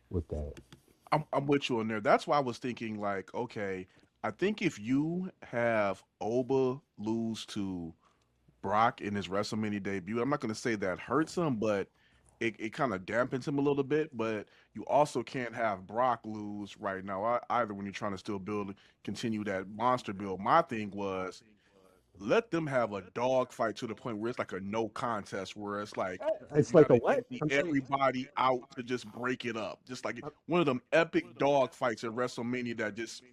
with that. I'm with you on there. That's why I was thinking like, okay, I think if you have Oba lose to Brock in his WrestleMania debut, I'm not going to say that hurts him, but it kind of dampens him a little bit. But you also can't have Brock lose right now either when you're trying to still continue that monster build. My thing was let them have a dog fight to the point where it's like a no contest, where it's like It's you like got a to what? empty I'm sorry. everybody out to just break it up. Just like one of them epic dog fights at WrestleMania that just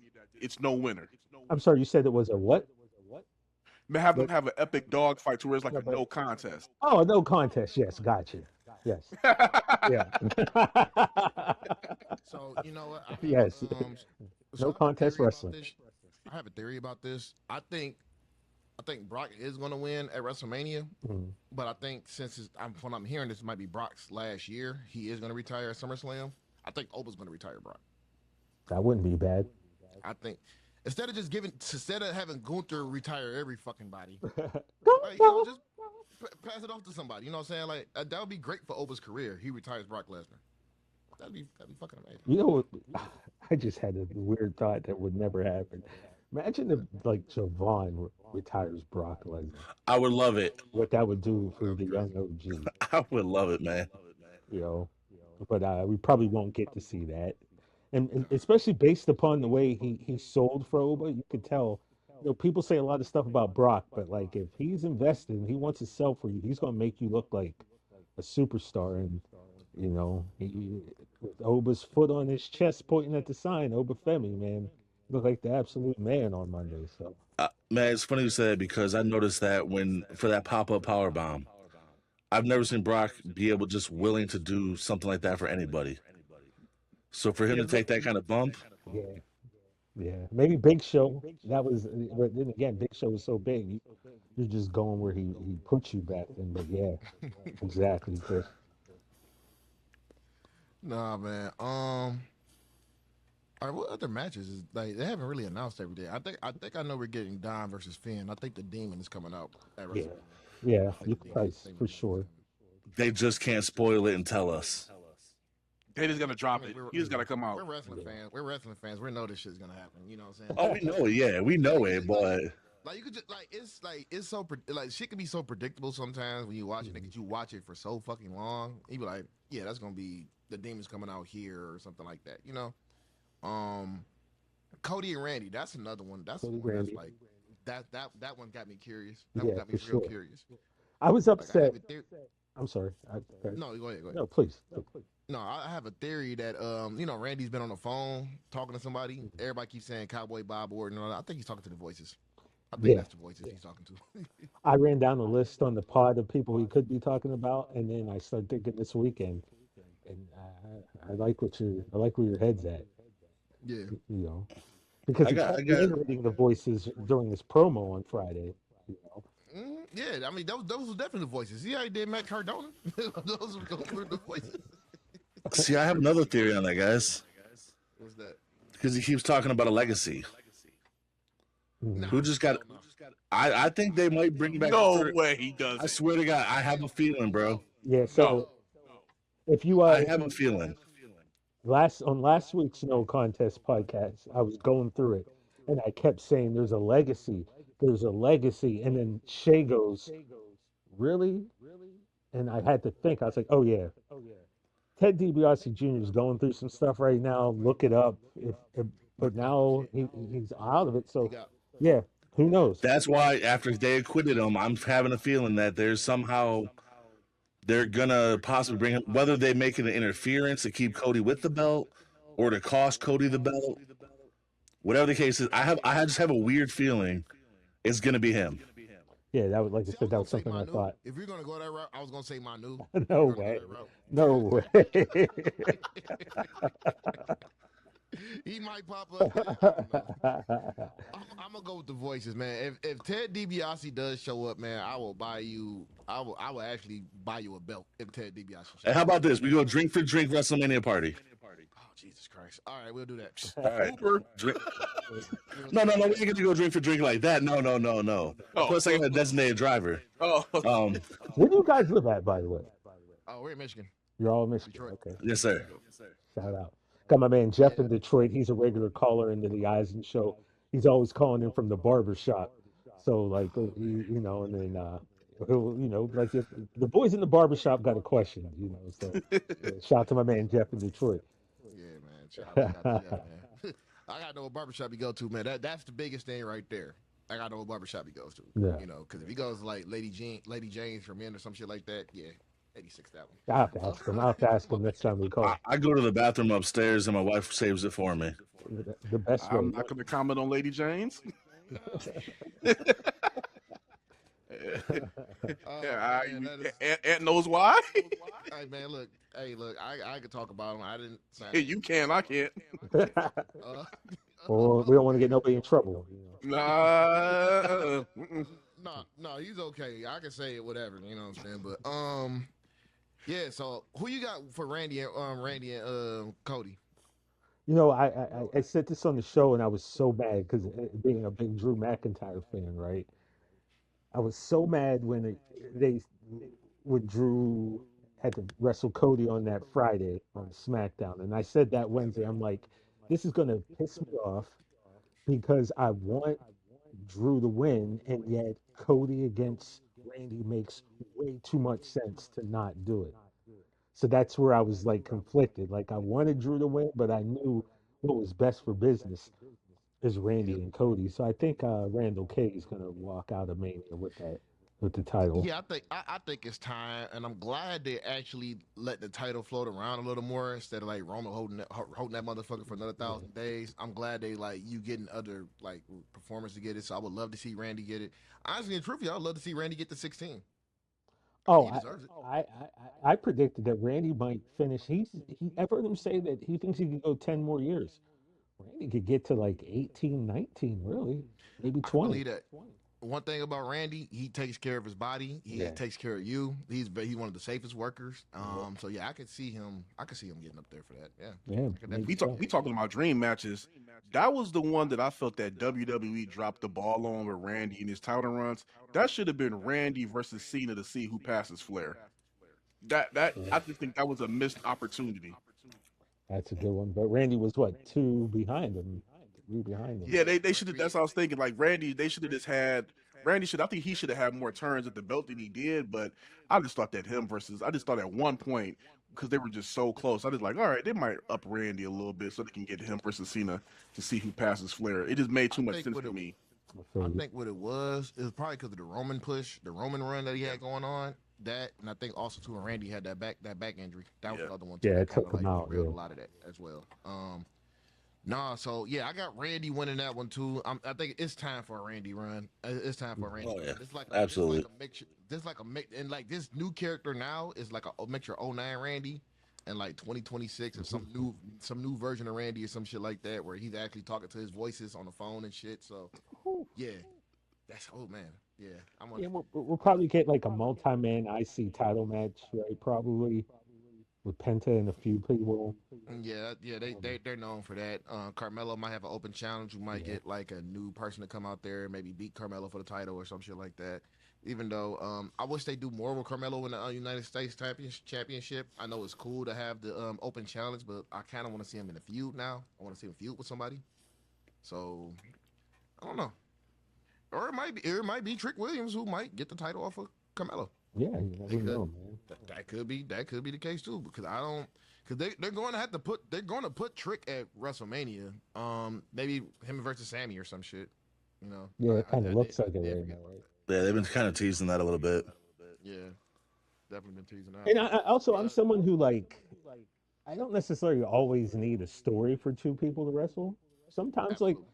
it's no winner. I'm sorry. You said it was a what? Have them But have an epic dog fight to where it's like no, a but no contest. oh, no contest. Yes, gotcha. Yes, yeah. So you know what? Yes, So no I have a contest theory about wrestling. this. I have a theory about this. I think Brock is going to win at WrestleMania, Mhm. but I think since I'm from what I'm hearing, this might be Brock's last year. He is going to retire at SummerSlam. I think Oba's going to retire Brock. That wouldn't be bad. I think instead of having Gunther retire every fucking body, like just pass it off to somebody. You know what I'm saying? Like that would be great for Oba's career. He retires Brock Lesnar. That'd be fucking amazing. You know what? I just had a weird thought that would never happen. Imagine if like Javon retires Brock Lesnar. I would love it. What that would do That for would be the crazy. young OG, I would love it, man. you know. But we probably won't get to see that. And especially based upon the way he sold for Oba, you could tell. People say a lot of stuff about Brock, but like if he's invested and he wants to sell for you, he's gonna make you look like a superstar. And with Oba's foot on his chest, pointing at the sign, Oba Femi, man, look like the absolute man on Monday. So Man, it's funny you said that because I noticed that when for that pop up power bomb, I've never seen Brock be able just willing to do something like that for anybody. So for him Yeah, to take that kind of bump, yeah, yeah, maybe Big Show. That was, but then again, Big Show was so big, you're just going where he put you back then. But yeah, exactly, Chris. Nah, man. All right, what other matches is like they haven't really announced everything. I think I know we're getting Don versus Finn. I think the Demon is coming out at Yeah, WrestleMania. yeah, I think you the Demon. I price think the for Demon is sure. coming. they just can't spoil it and tell us. They just gotta I drop mean, it. He just gotta come out. we're wrestling fans. We're wrestling fans. We know this shit's gonna happen. You know what I'm saying? Oh, we know it. Yeah, we Like know you it, just but like you could just like it's so like shit can be so predictable sometimes when you watch it. Like you watch it for so fucking long, you be like, yeah, that's gonna be the demons coming out here or something like that. You know, um, Cody and Randy. That's another one. That's Cody one that's Randy. like that one got me curious. That one Yeah, got me for real sure. curious. I was Like I upset. have a theory. I'm sorry. Okay. No, go ahead. Go ahead. No, please. No, I have a theory that you know, Randy's been on the phone talking to somebody. Mhm. Everybody keeps saying Cowboy Bob Orton. And all that. I think he's talking to the voices. I think Yeah. that's the voices he's talking to. I ran down a list on the pod of people he could be talking about, and then I started thinking this weekend, and I like I like where your head's at, Yeah. you know, because I he got, I kept got. reiterating the voices during his promo on Friday, you know. Yeah, I mean those were definitely the voices. See how he did Matt Cardona? those were the voices. See, I have another theory on that, guys, What's that? because he keeps talking about a legacy. Nah, Mhm. Who just got? hell no. I think they might bring back. No way he does I it. swear to God, I have a feeling, bro. Yeah. No. So if you I if have a you feeling. last week's No Contest podcast, I was going through it, and I kept saying, there's a legacy," and then Shay goes, "Really?" And I had to think. I was like, "Oh yeah, Ted DiBiase Jr. is going through some stuff right now. Look it up. But now he's out of it. He So got yeah, who knows? That's why after they acquitted him, I'm having a feeling that there's somehow they're gonna possibly bring him, whether they make it an interference to keep Cody with the belt or to cost Cody the belt. Whatever the case is, I just have a weird feeling it's gonna be him. Yeah, that was like I See, I said, was that gonna was say something I Manu. thought. If you're gonna go that route, I was gonna say Manu. If No you're gonna go way, that route. no way. He might pop up. I don't know. I'm gonna go with the voices, man. If Ted DiBiase does show up, man, I will buy you. I will actually buy you a belt if Ted DiBiase And shows how up. about this? We go drink for drink WrestleMania party. Oh Jesus Christ! All right, we'll do that. All right. Uber. Drink. We'll No, do no, no. that. We ain't gonna go drink for drink like that. No, no, no, no. Oh. Plus, I got a designated driver. Oh. Um, Where do you guys live at, by the way? Oh, we're in Michigan, You're all in Michigan. Detroit. Okay. yes, sir. Shout out. Got my man Jeff Yeah. in Detroit. He's a regular caller into the Eisen show. He's always calling in from the barber shop. So like you know, and then you know, like if the boys in the barber shop got a question, you know. So yeah, shout out to my man Jeff in Detroit. Yeah, man. Shout out to Jeff, man. I got to know what barbershop he go to, man. That's the biggest thing right there. I got to know what barbershop he goes to. Yeah. You know, because if he goes to, like Lady Jane's for men or some shit like that, yeah, 86 that I have to one. ask him. I'll have to ask him next time we call. I go to the bathroom upstairs and my wife saves it for me. The best I'm way. not gonna comment on Lady Jane's. Oh, Yeah, man, that is. Aunt knows why. Hey, man, look. Hey, look. I could talk about him. I didn't sign. You can, I can't. Uh, Or we don't want to get nobody in trouble. You know. Nah. no, he's okay. I can say it, whatever. You know what I'm saying? But yeah. So who you got for Randy and Cody? You know, I said this on the show, and I was so mad because being a big Drew McIntyre fan, right? I was so mad when they when Drew had to wrestle Cody on that Friday on SmackDown, and I said that Wednesday. I'm like, this is gonna piss me off because I want Drew to win, and yet Cody against Randy makes way too much sense to not do it. So that's where I was like conflicted. Like I wanted Drew to win, but I knew what was best for business is Randy Yep. and Cody. So I think Randall K is gonna walk out of Mania with the title. Yeah, I think it's time, and I'm glad they actually let the title float around a little more instead of like Roman holding that motherfucker for another Yeah. 1,000 days. I'm glad they like you getting other like performers to get it. So I would love to see Randy get it. Honestly and truthfully, I'd love to see Randy get the 16. I think Oh, he deserves it. I predicted that Randy might finish. I've heard him say that he thinks he could go 10 more years. Randy could get to like 18, 19, really, maybe I can 20. believe that. One thing about Randy, he takes care of his body. He Yeah. takes care of you. He's one of the safest workers. Yep. So yeah, I could see him. I could see him getting up there for that. Yeah, Yeah, I could maybe definitely. so. We talking about dream matches. That was the one that I felt that WWE dropped the ball on with Randy in his title runs. That should have been Randy versus Cena to see who passes Flair. That Yeah. I just think that was a missed opportunity. That's a good one. But Randy was what, two behind him, three behind him. Yeah, they should have. That's what I was thinking. Like Randy, they should have just had Randy. Should I think he should have had more turns at the belt than he did. But I just thought that him versus I just thought at one point because they were just so close. I just like, all right, they might up Randy a little bit so they can get him versus Cena to see who passes Flair. It just made I too much think sense what to it me. I I feel you. think what it was probably because of the Roman push, the Roman run that he Yeah, had going on. That and I think also too, when Randy had that back injury. That was yeah. the other one too. Yeah, That it kind took of him like out. derailed Yeah. a lot of that as well. Nah, so yeah, I got Randy winning that one too. I think it's time for a Randy run. It's time for a Randy Oh run. yeah, This like absolutely. a mixture. This like a mix, and like this new character now is like a mixture of '09 Randy and like 2026 or some new version of Randy or some shit like that where he's actually talking to his voices on the phone and shit. So yeah, that's oh man, yeah. I'm on. Yeah, we'll probably get like a multi-man IC title match, right? Probably with Penta and a few people. Yeah. Um, They're known for that. Carmelo might have an open challenge. You might yeah, get like a new person to come out there, maybe beat Carmelo for the title or some shit like that. Even though I wish they do more with Carmelo in the United States Championship. I know it's cool to have the open challenge, but I kind of want to see him in a feud now. I want to see him feud with somebody. So I don't know, or it might be Trick Williams who might get the title off of Carmelo. yeah, you They never could. know, man. That could be the case too because I don't because they're going to have to put Trick at WrestleMania. Maybe him versus Sammy or some shit. You know, Yeah, it kind of I looks did like it did right forget now, about right? Yeah, they've been that. kind of teasing that a little bit. Yeah, definitely been teasing that And one. I also, I'm someone who like, I don't necessarily always need a story for two people to wrestle. Sometimes, like, Absolutely.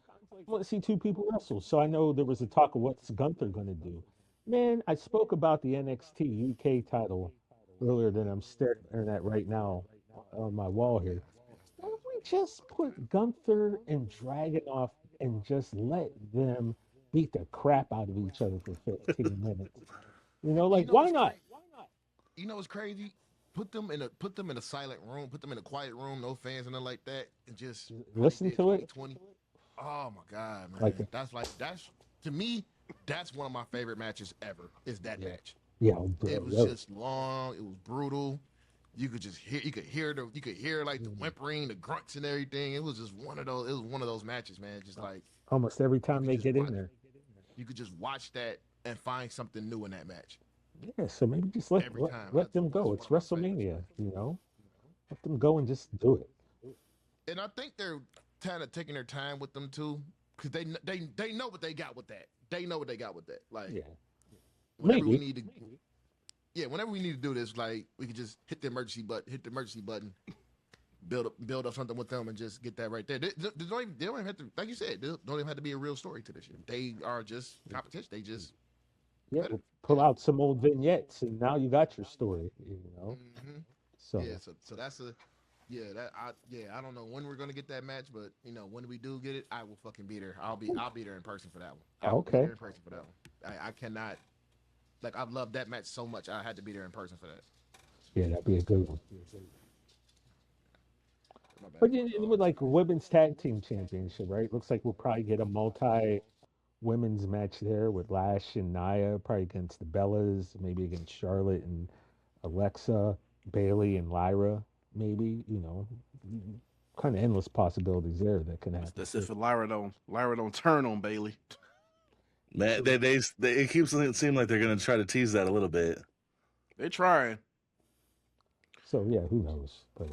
I want to see two people wrestle. So I know there was a talk of what's Gunther going to do. Man, I spoke about the NXT UK title earlier than I'm staring at right now on my wall here. Why don't we just put Gunther and Dragunov and just let them beat the crap out of each other for 15 minutes? You know, You like, know why what's not? crazy? You know what's crazy? Put them in a silent room. Put them in a quiet room, no fans and nothing like that, and just how they Listen did to it. 2020. Oh my god, Like, man! That's to me. That's one of my favorite matches ever. Is that yeah, match? yeah, It bro. was just long. It was brutal. You could hear like the Mm. whimpering, the grunts and everything. It was just one of those. It was one of those matches, man. Just Uh, like Almost every you time could they just get in watch. there. You could just watch that and find something new in that match Yeah, so maybe just let, every let time. let them That's go. one It's of my favorites, WrestleMania, man. you know. Let them go and just do it. And I think they're kind of taking their time with them too, because they know what they got with that. They know what they got with that. Like Yeah, whenever we maybe. need to, yeah, whenever we need to do this, like we could just hit the emergency button, build up something with them, and just get that right there. They don't even have to, like you said, they don't even have to be a real story to this shit. They are just competition. They just Yeah, competitive. we'll pull Yeah. out some old vignettes, and now you got your story. You know. hmm Yeah. So So that's a I don't know when we're gonna get that match, but when we do get it, I will fucking be there. I'll be there in person for that one. I will be there okay, in person for that one. I cannot like I've loved that match so much. I had to be there in person for that. yeah, that'd be a good one. My bad, But my with dogs. like women's tag team championship, right? Looks like we'll probably get a multi women's match there with Lash and Nia, probably against the Bellas, maybe against Charlotte and Alexa, Bailey and Lyra, maybe, kind of endless possibilities there that can happen That's too. if Lyra don't turn on Bailey. Man, True. it keeps it seem like they're gonna try to tease that a little bit. They trying. So yeah, who knows? But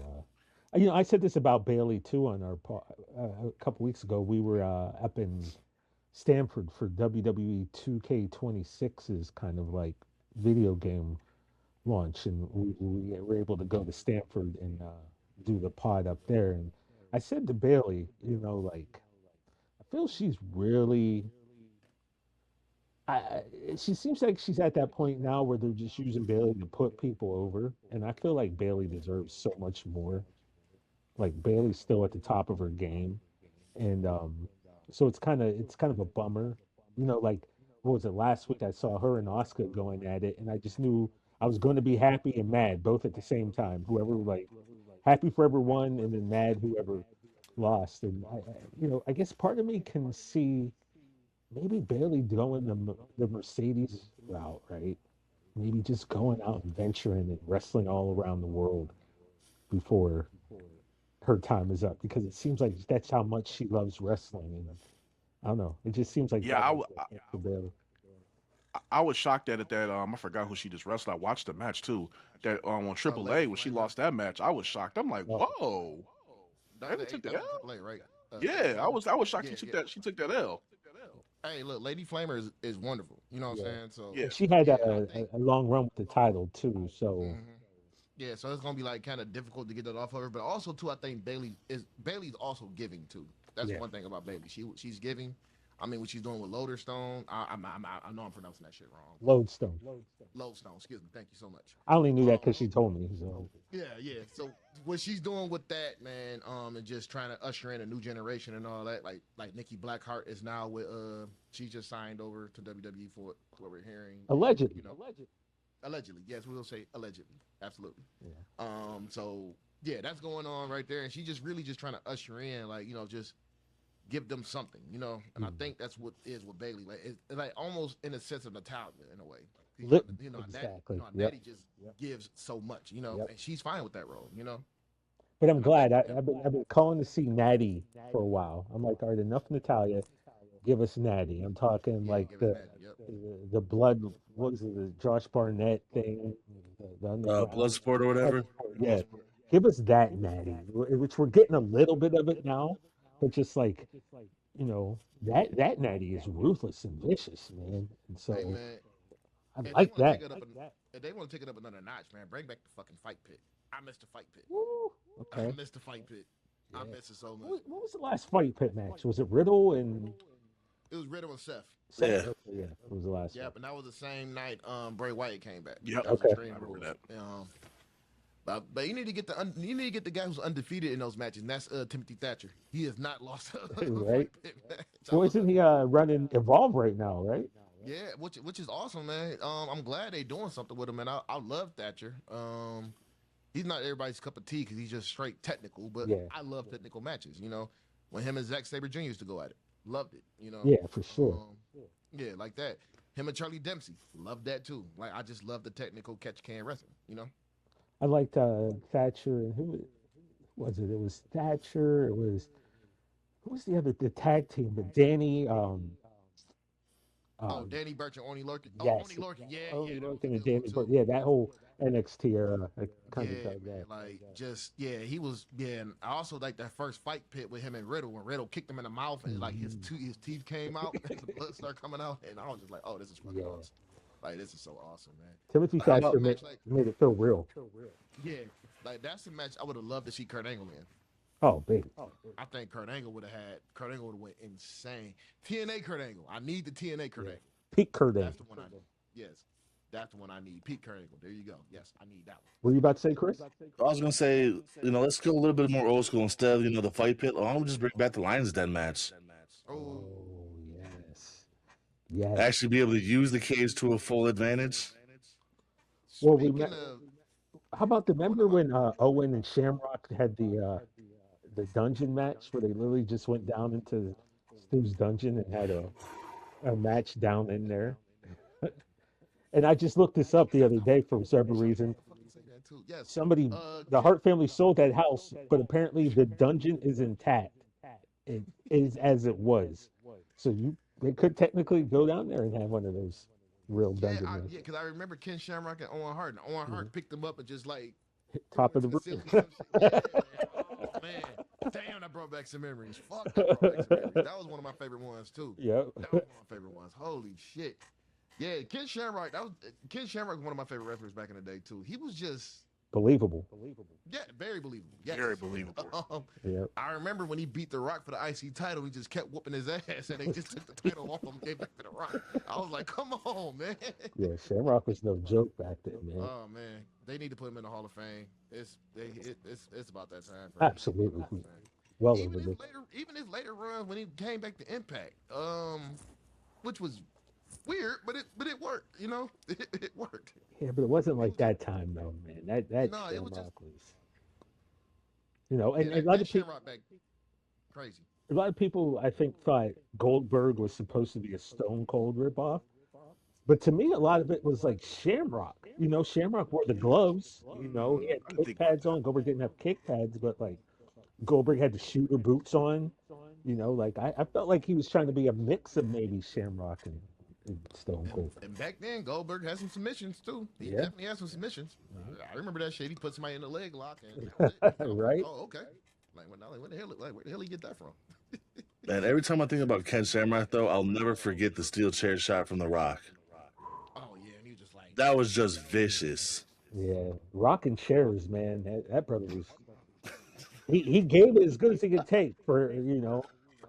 I said this about Bailey too on our a couple weeks ago. We were up in Stanford for WWE 2K26's kind of like video game launch, and we were able to go to Stanford and do the pod up there. And I said to Bailey, like I feel she's really. She seems like she's at that point now where they're just using Bailey to put people over, and I feel like Bailey deserves so much more. Like Bailey's still at the top of her game, and so it's kind of a bummer. Like what was it last week? I saw her and Oscar going at it, and I just knew I was going to be happy and mad both at the same time. Whoever like happy for everyone, and then mad whoever lost. And I guess part of me can see maybe Bailey going the Mercedes route, right? Maybe just going out and venturing and wrestling all around the world before. her time is up because it seems like that's how much she loves wrestling, and I don't know. It just seems like Yeah, that was it for Bailey. I was shocked at it that I forgot who she just wrestled. I watched the match too. That on Lady AAA when she Flamer. lost that match, I was shocked. I'm like, Oh, whoa, Bailey took the That was L. AAA, right? Lady Yeah, Flamer. I was shocked Yeah, yeah. she took that L. Hey, look, Lady Flamer is wonderful. You know what I'm yeah. saying? So Yeah, And she had yeah, I think. a long run with the title too. So Mhm. Yeah, so it's gonna be like kind of difficult to get that off of her, but also too, I think Bailey's also giving too. That's yeah, one thing about Bailey. She's giving. I mean, what she's doing with Loaderstone, I know I'm pronouncing that shit wrong, but Lodestone. Lodestone. Excuse me. Thank you so much. I only knew that Um, because she told me. So yeah, yeah. So what she's doing with that, man, and just trying to usher in a new generation and all that, like Nikki Blackheart is now with she just signed over to WWE for what we're hearing, and allegedly, allegedly, yes, we'll say allegedly, absolutely. yeah. So yeah, that's going on right there, and she just really just trying to usher in, like just give them something, and I Mm. think that's what is with Bailey, like it's like almost in a sense of Natalia in a way. You know, Exactly. Yep. Natty just gives so much, Yep. and she's fine with that role. But I'm And I think glad. I've been calling to see Natty for a while. I'm like, all right, enough Natalia. Give us Natty. I'm talking yeah, like give us Natty. Yep. the blood. What was it? The Josh Barnett thing. The underground. Bloodsport or whatever. Bloodsport, Blood yeah. sport. Give us that Natty, which we're getting a little bit of it now, but just like that Natty is ruthless and vicious, man. And Hey so man, I if they like want to that. take it up, if they want to take it up another notch, man, bring back the fucking fight pit. I miss the fight pit. Woo. I Okay. miss the fight pit. I Yeah. miss it so much. What was the last fight pit match? Was it Riddle and It was Riddle and Seth. Seth? Yeah. Okay, yeah, it was the last one. Yep, and that was the same night Bray Wyatt came back. yep. That was Okay. I Extreme remember Rules. that. But you need to get you need to get the guy who's undefeated in those matches, and that's Timothy Thatcher. He has not lost a Right. fight pit match. I Well, love isn't he it. running Evolve right now, right? Yeah, which is awesome, man. I'm glad they doing something with him, and I love Thatcher. He's not everybody's cup of tea because he's just straight technical, but Yeah. I love technical matches. When him and Zack Sabre Jr. used to go at it, loved it. Yeah, for sure. Yeah, like that. Him and Charlie Dempsey, loved that too. Like I just love the technical catch can wrestling. I liked Thatcher and who was it? It was Thatcher. It was who was the tag team? But Danny. Oh, Um, Danny Burch and Oni Lorcan. Oh, Oni yes, Lorcan. Yeah, only yeah, that was a looking at good one Danny, but too. yeah, that whole NXT era, I Yeah, kind of dug man. that. Like just he was and I also like that first fight pit with him and Riddle when Riddle kicked him in the mouth and like his Mhm. his teeth came out and the blood started coming out and I was just like, oh, this is fucking Yeah, awesome. Like this is so awesome, man. Timothy Like that's Thatcher the How made, match. Like made it feel real. yeah, like that's the match I would have loved to see Kurt Angle in. Oh, baby. I think Kurt Angle would have went insane. TNA Kurt Angle. I need the TNA Kurt Yeah. Angle. Pete Kurt That's Angle. the one I need. Yes, that's the one I need. Pete Kurt Angle. There you go. Yes, I need that What were you about to say, Chris? I was gonna say, let's go a little bit more old school instead of the fight pit. Why don't we just bring back the Lions Den match? one. Oh, Oh, yes. Yes. Actually, be able to use the cage to a full advantage. Well, speaking of how about the one remember of my when Owen and Shamrock had the dungeon match where they literally just went down into Stu's dungeon and had a match down in there? And I just looked this up the other day for some I was reason. gonna fucking say that too. Yes. Somebody, the Kid, Hart family sold that house, but apparently the dungeon is intact. It is as it was. So they could technically go down there and have one of those real dungeon yeah, matches. because I remember Ken Shamrock and Owen Hart, and Owen Mhm. Hart picked them up and just like threw them Top of into the the roof. ceiling or some shit. Yeah, man. Oh man, damn, that brought back some memories. Fuck, that brought back some memories. That was one of my favorite ones too. Yep. That was one of my favorite ones. Holy shit. Yeah, Ken Shamrock. Ken Shamrock was one of my favorite wrestlers back in the day too. He was just Believable. yeah, very believable. Yes. Very believable. Um, Yep. I remember when he beat The Rock for the IC title, he just kept whooping his ass, and they just took the title off him and gave it back to The Rock. I was like, come on, man. Yeah, Shamrock was no joke back then, man. Oh man, they need to put him in the Hall of Fame. It's about that time for him. Absolutely. Well Even his overdue. later run when he came back to Impact, which was weird, but it worked. It worked. Yeah, but it wasn't He like was just that time though, man. That no, it was just Shamrock was, yeah. and a lot That of people, Shamrock back crazy. I think thought Goldberg was supposed to be a Stone Cold ripoff. But to me, a lot of it was like Shamrock. Shamrock wore the gloves. He had I didn't kick think about pads that. on. Goldberg didn't have kick pads, but like Goldberg had the shooter boots on. Like I felt like he was trying to be a mix of maybe Shamrock and Stone Cold. And back then, Goldberg had some submissions too. He Yeah. definitely had some submissions. Mhm. I remember that shit. He put somebody in the leg lock, and that was it. I was like, Right? oh, okay. Like, where the hell, where the hell he get that from? And every time I think about Ken Shamrock, though, I'll never forget the steel chair shot from The Rock. Oh yeah, and he was just like, That was just vicious. Yeah. Rocking chairs, man. That brother was he gave it as good as he could take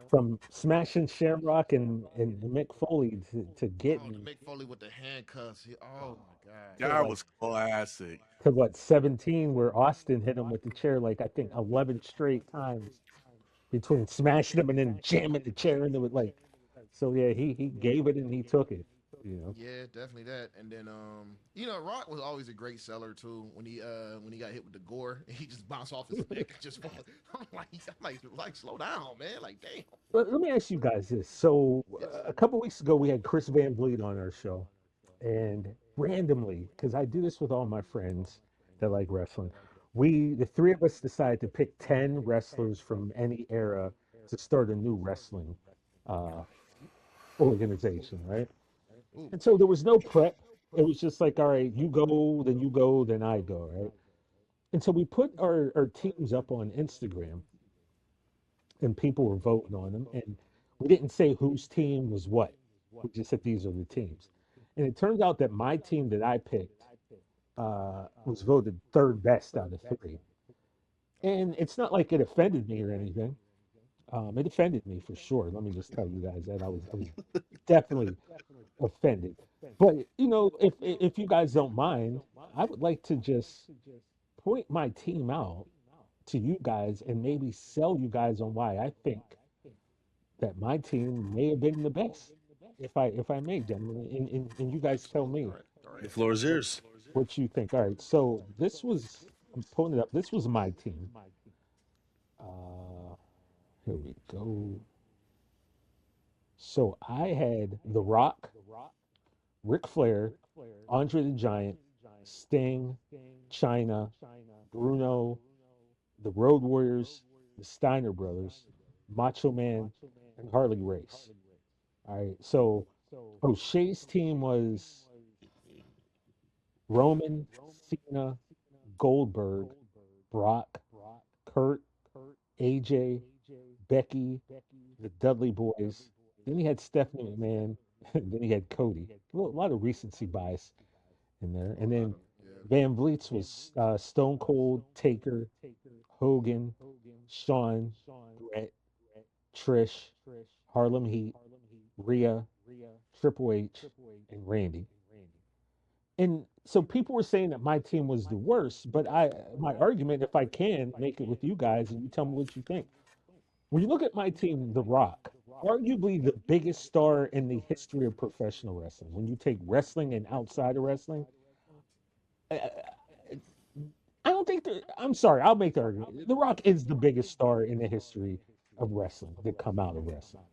from smashing Shamrock and Mick Foley to oh, the getting Mick Foley with the handcuffs. Oh my god. to That like was classic. to what 17 where Austin hit him with the chair like I think 11 straight times between smashing him and then jamming the chair into it like so yeah he gave it and he took it. Yeah, definitely that. And then Rock was always a great seller too. When he got hit with the gore, he just bounced off his neck and just fall. I'm like, slow down, man. Like, damn. Let me ask you guys this. So Yes. a couple weeks ago, we had Chris Van Vliet on our show, and randomly, because I do this with all my friends that like wrestling, the three of us decided to pick 10 wrestlers from any era to start a new wrestling uh, organization, right? Ooh. And so there was no prep. It was just like, all right, you go, then I go, right? And so we put our teams up on Instagram and people were voting on them. And we didn't say whose team was what. We just said these are the teams. And it turned out that my team that I picked was voted third best out of three. And it's not like it offended me or anything. It offended me for sure. Let me just tell you guys that I was definitely offended. But if you guys don't mind, I would like to just point my team out to you guys and maybe sell you guys on why I think that my team may have been the best, if I may, gentlemen, and you guys tell Absolutely. me All right. All The right. floor is yours. what you think. All right, so I'm pulling it up. This was my team. Uh, Here we go. So I had The Rock, Ric Flair, Andre the Giant, Sting, China, Bruno, the Road Warriors, the Steiner Brothers, Macho Man, and Harley Race. All right, so O'Shea's team was Roman, Cena, Goldberg, Brock, Kurt, AJ, Becky, the Dudley Boys. Then he had Stephanie McMahon. Then he had Cody. A lot of recency bias in there. A And lot then of yeah. Van Vliet's was Stone Cold, Taker, Hogan, Shawn, Brett, Trish, Harlem Heat, Rhea, Triple H, and Randy. And so people were saying that my team was the worst, but my argument, if I can make it with you guys, and you tell me what you think. When you look at my team, The Rock, arguably the biggest star in the history of professional wrestling. When you take wrestling and outside of wrestling, I, I don't think that. I'm sorry, I'll make the argument. The Rock is the biggest star in the history of wrestling that come out of wrestling.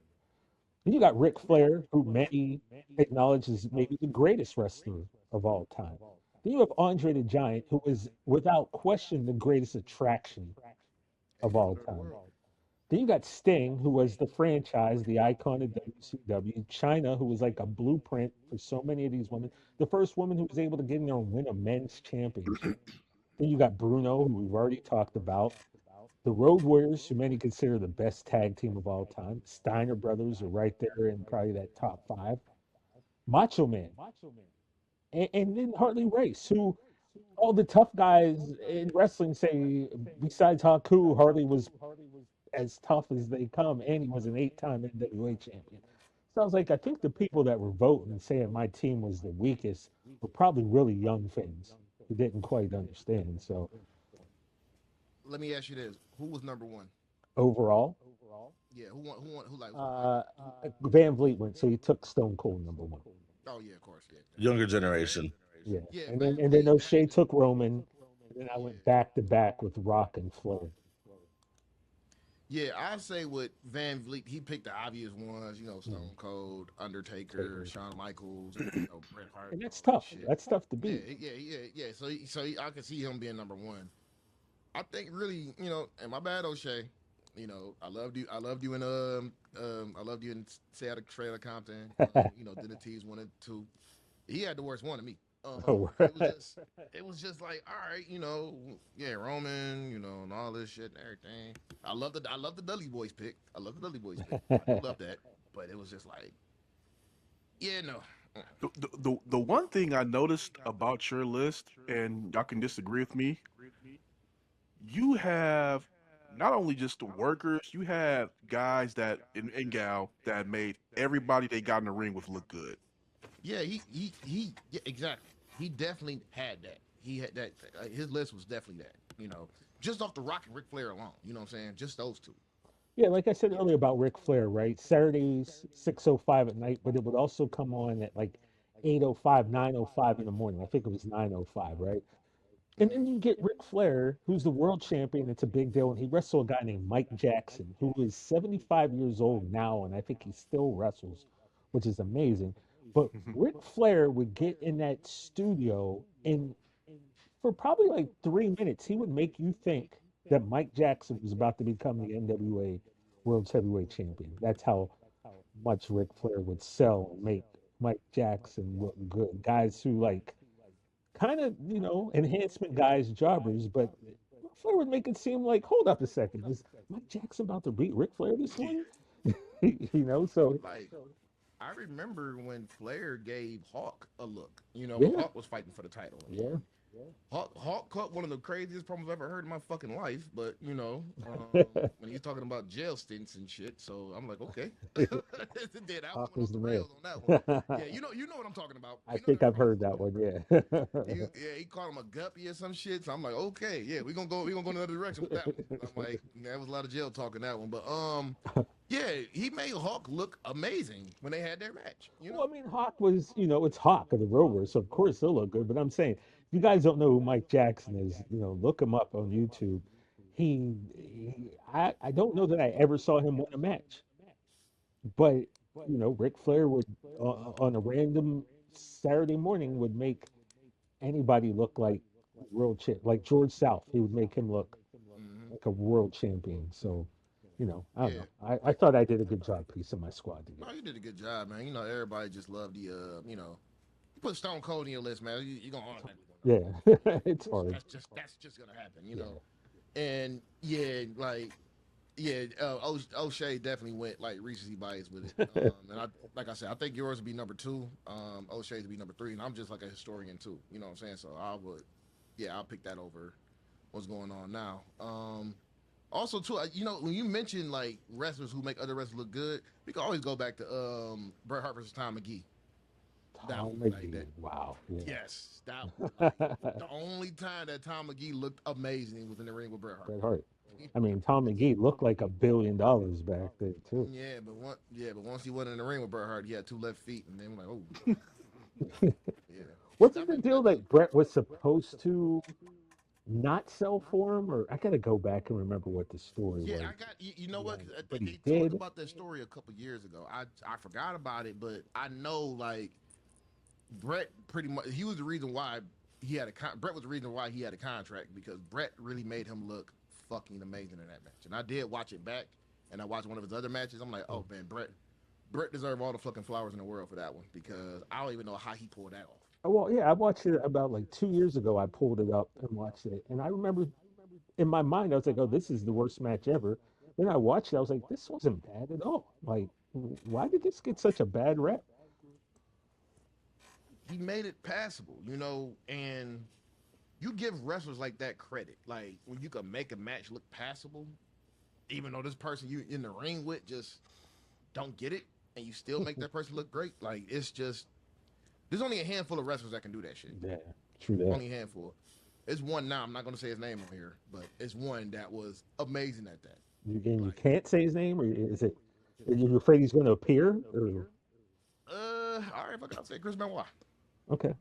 Then you got Ric Flair, who many acknowledge is maybe the greatest wrestler of all time. Then you have Andre the Giant, who is without question the greatest attraction Hey, of for all the time. world. Then you got Sting, who was the franchise, the icon of WCW. China, who was like a blueprint for so many of these women. The first woman who was able to get in there and win a men's championship. Then you got Bruno, who we've already talked about. The Road Warriors, who many consider the best tag team of all time. Steiner brothers are right there in probably that top five. Macho Man, and then Harley Race, who all the tough guys in wrestling say, besides Haku, Harley was as tough as they come, and he was an eight-time NWA champion. So I was like, I think the people that were voting and saying my team was the weakest were probably really young fans who didn't quite understand. So Let me ask you this: Who was number one? overall, Yeah, who won? Who won? Who like? uh, Van Vliet went, so he took Stone Cold number one. Oh yeah, of course. Yeah, Younger generation. Yeah, yeah. and then Van and then Vliet. O'Shea took Roman, and then I Yeah, went back to back with Rock and Flair. yeah. I'd say with Van Vliet, he picked the obvious ones. Mhm. Stone Cold, Undertaker, Taker. Shawn Michaels, Bret Hart, And and that's all that tough. shit. That's tough to Yeah, beat. yeah, yeah, yeah. I can see him being number one. I think really, and my bad, O'Shea. I loved you. I loved you in Seattle, Trailer Compton. Then the T's wanted to. He had the worst one of me. Oh, It was just like, all right, yeah, Roman, and all this shit and everything. I love the Dudley Boys pick. I love the Dudley Boys pick. I do love that, but it was just like, yeah, no. The one thing I noticed about your list, and y'all can disagree with me, you have not only just the workers, you have guys that in gal that made everybody they got in the ring with look good. Yeah, yeah, exactly. He definitely had that. He had that. His list was definitely that. Just off the Rock and Ric Flair alone. You know what I'm saying? Just those two. yeah, like I said earlier about Ric Flair, right? Saturdays, 6:05 at night, but it would also come on at like 8:05, 9:05 in the morning. I think it was 9:05, right? And Hmm. then you get Ric Flair, who's the world champion. It's a big deal. And he wrestled a guy named Mike Jackson, who is 75 years old now, and I think he still wrestles, which is amazing. But Ric Flair would get in that studio, and for probably like 3 minutes, he would make you think that Mike Jackson was about to become the NWA World Heavyweight Champion. That's how much Ric Flair would sell and make Mike Jackson look good. Guys who like kind of, enhancement guys, jobbers, but Ric Flair would make it seem like, hold up a second, is Mike Jackson about to beat Ric Flair this Yeah. morning? So Like I remember when Flair gave Hawk a look. When yeah, Hawk was fighting for the title, and yeah. Hawk cut one of the craziest promos I've ever heard in my fucking life. But when he's talking about jail stints and shit, so I'm like, okay, did I Hawk went was off the the man. rails on that one? Yeah, you know what I'm talking about. I You know think that I've promo. heard that one, yeah. Yeah, he called him a guppy or some shit. So I'm like, okay, yeah, we gonna go in another direction with that one. I'm like, that was a lot of jail talk in that one, but yeah, he made Hawk look amazing when they had their match. Well, I mean, Hawk was, it's Hawk of the Rovers, so of course he'll look good. But I'm saying, if you guys don't know who Mike Jackson is, look him up on YouTube. I don't know that I ever saw him win a match, but Ric Flair would, on a random Saturday morning, would make anybody look like world champ, like George South. He would make him look Hmm. like a world champion. So, I don't Yeah, know. I thought I did a good job piecing my squad no, together. you did a good job, man. Everybody just loved the you put Stone Cold in your list, man. You gonna automatically go number one. Yeah, it's hard. That's just gonna happen. Yeah. And yeah, like yeah, O'Shea definitely went like recency bias with it. And I like I said, I think yours would be number two. O'Shea's would be number three, and I'm just like a historian too. You know what I'm saying? So I would, yeah, I'll pick that over what's going on now. Also too, when you mention like wrestlers who make other wrestlers look good, we can always go back to Bret Hart versus Tom McGee. That Tom one, like McGee. that. Wow. Yeah. Yes, that one. Like the only time that Tom McGee looked amazing was in the ring with Bret Hart. Bret Hart. I mean, Tom McGee looked like $1 billion back then too. But once he went in the ring with Bret Hart, he had two left feet, and then we're like, oh, yeah. Wasn't That the been deal that dude. that Brett was supposed to not sell for him, or I gotta go back and remember what the story Yeah, was. I got you know what? Like, 'Cause but he they talked did. about that story a couple years ago. I forgot about it, but I know like Brett pretty much he was the reason why Brett was the reason why he had a contract because Brett really made him look fucking amazing in that match. And I did watch it back, and I watched one of his other matches. I'm like, oh man, Brett deserved all the fucking flowers in the world for that one because I don't even know how he pulled that off. Oh, well, yeah, I watched it about like 2 years ago. I pulled it up and watched it, and I remember in my mind I was like, "Oh, this is the worst match ever." Then I watched it. I was like, "This wasn't bad at all. Like, why did this get such a bad rep?" He made it passable, and you give wrestlers like that credit. Like when you can make a match look passable, even though this person you in the ring with just don't get it, and you still make that person look great. Like it's just there's only a handful of wrestlers that can do that shit. Yeah, true that. Only a handful. It's one now. I'm not gonna say his name on here, but it's one that was amazing at that. And you Like, can't say his name, or is it? Are you afraid he's going to appear? Or all right, if I gotta say Chris Benoit. okay.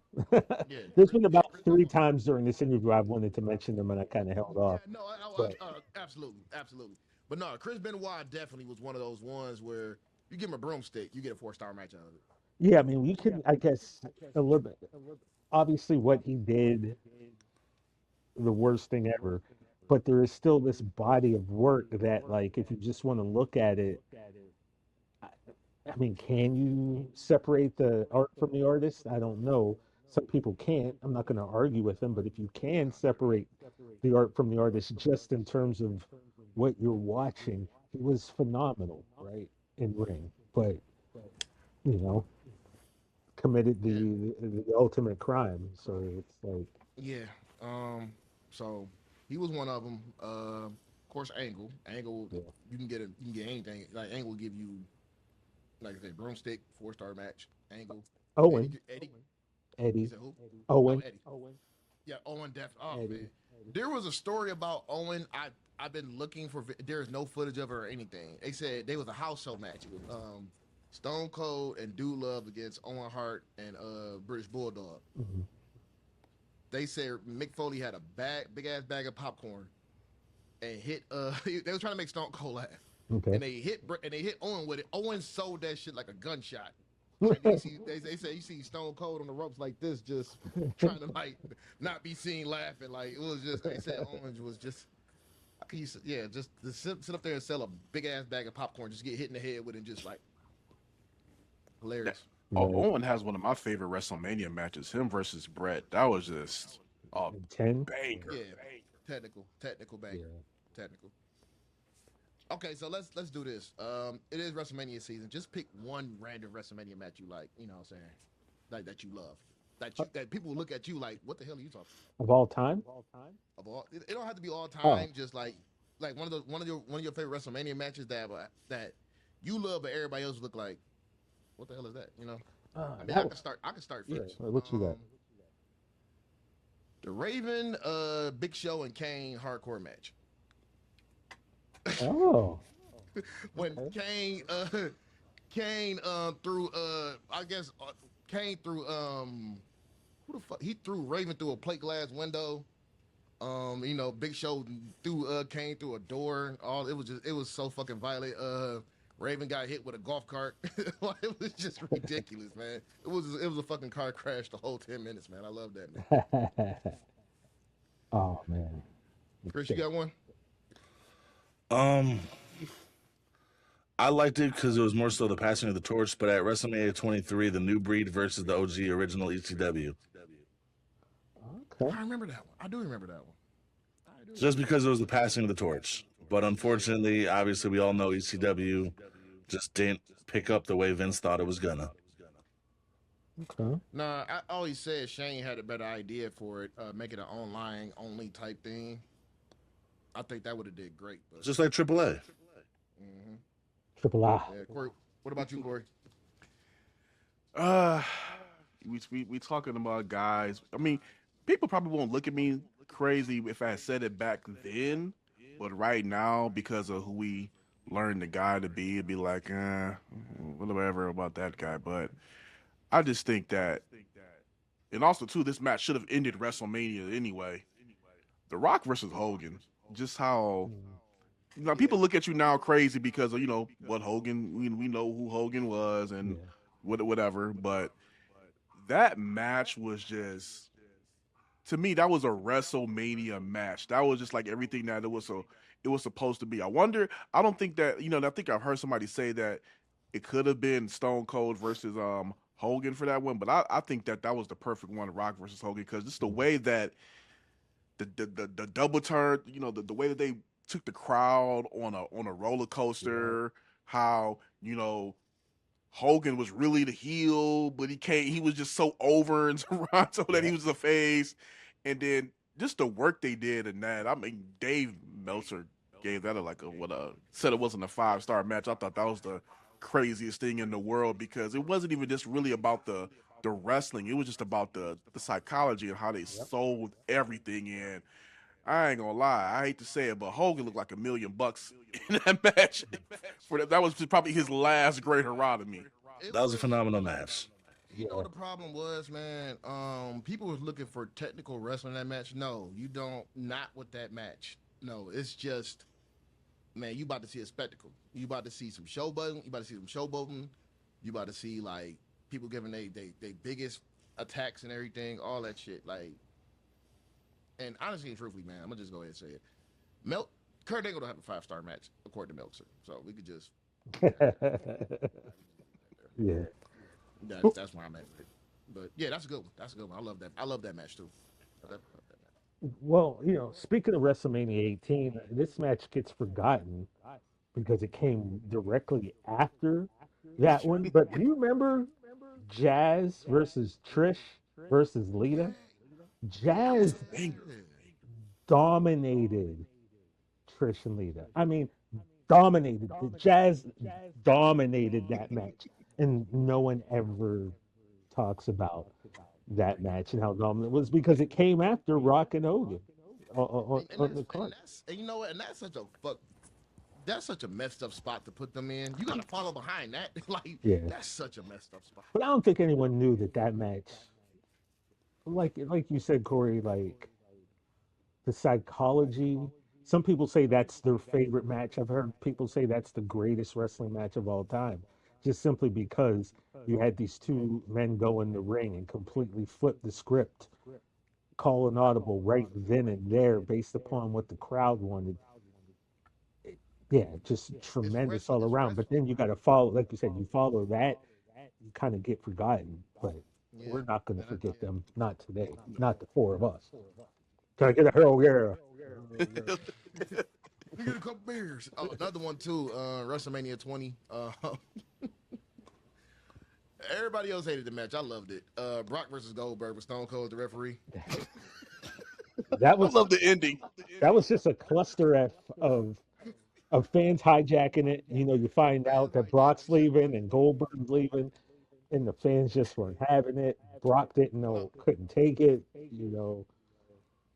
Yeah, There's been about Chris three Benoit. times during this interview I've wanted to mention them, and I kind of held Yeah, off. no, But absolutely, absolutely. But no, Chris Benoit definitely was one of those ones where you give him a broomstick, you get a 4-star match out of it. yeah, I mean, we can, I guess, a little bit. Obviously, what he did, the worst thing ever. but there is still this body of work that, like, if you just want to look at it, I, I mean, can you separate the art from the artist? I don't know. Some people can't. I'm not going to argue with them, but if you can separate the art from the artist just in terms of what you're watching, he was phenomenal, right? In ring, but you know, committed Yeah, the ultimate crime. So it's like, yeah. So he was one of them. Of course, Angle. yeah, You can get anything. Like Angle will give you, like I said, broomstick, 4-star match. Angle, Owen, Eddie. You Eddie, said who? Oh, Owen, Eddie. Yeah, Owen. Oh man, Eddie. there was a story about Owen. I've been looking for. There is no footage of her or anything. They said there was a house show match. It was Stone Cold and Dude Love against Owen Hart and British Bulldog. Mhm. They said Mick Foley had a big ass bag of popcorn and hit. They were trying to make Stone Cold laugh, Okay. and they hit Owen with it. Owen sold that shit like a gunshot. Like you see, they say you see Stone Cold on the ropes like this, just trying to like not be seen laughing. Like it was just they said Owens was just just to sit up there and sell a big ass bag of popcorn, just get hit in the head with it, and just like That, hilarious. Right. Owen has one of my favorite WrestleMania matches. Him versus Brett. That was just a And 10. banger. Yeah, technical banger, Yeah. technical. Okay, so let's do this. It is WrestleMania season. Just pick one random WrestleMania match you like. You know what I'm saying? Like that you love. That people look at you like, what the hell are you talking Of all time? of all? It don't have to be all Oh, time. Just like one of your favorite WrestleMania matches that you love, but everybody else look like, what the hell is that? You know? I mean, that was, I can start yeah. first. What you got? The Raven, Big Show, and Kane hardcore match. Oh, When okay. Kane threw I guess Kane threw who the fuck he threw Raven through a plate glass window. You know, Big Show threw Kane through a door. All it was so fucking violent. Raven got hit with a golf cart. Like, it was just ridiculous, man. It was a fucking car crash the whole 10 minutes, man. I love that, man. Oh man. Chris, you Okay. got one? Um, I liked it because it was more so the passing of the torch. But at WrestleMania 23, the New Breed versus the OG original ECW, Okay. I remember that one. I do remember that one. I do just remember that because it one. was the passing of the torch. But Yeah. unfortunately, obviously, we all know ECW just didn't pick up the way Vince thought it was gonna. Okay. Nah, I always said Shane had a better idea for it, make it an online only type thing. I think that would have did great, but Just like AAA. mm-hmm. Triple I. Yeah, Corey. What about you, Corey? Uh, we talking about guys. I mean, people probably won't look at me crazy if I said it back then, but right now, because of who we learned the guy to be, it'd be like, whatever about that guy. But I just think that, and also too, this match should have ended WrestleMania anyway. The Rock versus Hogan, just how Mm, people look at you now crazy because of what Hogan. We know who Hogan was and yeah. whatever, but that match was just, to me, that was a WrestleMania match. That was just like everything that it was supposed to be. I wonder. I don't think that I think I've heard somebody say that it could have been Stone Cold versus Hogan for that one, but I think that that was the perfect one, Rock versus Hogan, because just the Mm, way that the double turn, the way that they took the crowd on a roller yeah. coaster, how Hogan was really the heel, but he was just so over in Toronto that he Yeah. was the face. And then just the work they did in that. I mean, Dave Meltzer gave that said it wasn't a 5-star match. I thought that was the craziest thing in the world because it wasn't even just really about the wrestling. It was just about the psychology and how they Yep. sold everything in. I ain't gonna lie, I hate to say it, but Hogan looked like $1 million in that match. That was probably his last great hurrah to me. It That was a was. phenomenal match. You know what Yeah. the problem was, man? People was looking for technical wrestling in that match. No, you don't. Not with that match. No, it's just, man. You about to see a spectacle. You about to see some showboating. You about to see some showboating. You about to see like people giving they biggest attacks and everything, all that shit. Like, and honestly and truthfully, man, I'm gonna just go ahead and say it. Milk Kurt Angle don't have a 5-star match according to Meltzer, so we could just Yeah. that's where I'm at with it. But yeah, that's a good one. That's a good one. I love that. I love that match too. I love that match. Well, speaking of WrestleMania 18, this match gets forgotten because it came directly after that one. But do you remember Jazz versus Trish versus Lita? That was Jazz a banger. dominated Trish and Lita. I mean, dominated. The Jazz dominated that match. And no one ever talks about that match and how dominant it was because it came after Rock and Hogan on the card. And you know what? And that's such a that's such a messed up spot to put them in. You got to follow behind that. Like Yeah. that's such a messed up spot. But I don't think anyone knew that match, like you said, Corey, like the psychology. Some people say that's their favorite match. I've heard people say that's the greatest wrestling match of all time, just simply because you had these two men go in the ring and completely flip the script, call an audible right then and there based upon what the crowd wanted. Yeah, just tremendous all It's around. But then you got to follow, like you said, you follow that, you kind of get forgotten. But Yeah. we're not going to forget them. Not today. Not the four of us. Can I get a hell yeah? We get a couple beers. Oh, another one too. WrestleMania 20. Everybody else hated the match. I loved it. Brock versus Goldberg with Stone Cold as the referee. That I was love the ending. just a cluster of fans hijacking it. You find out that Brock's leaving and Goldberg's leaving, and the fans just weren't having it. Brock didn't know, couldn't take it.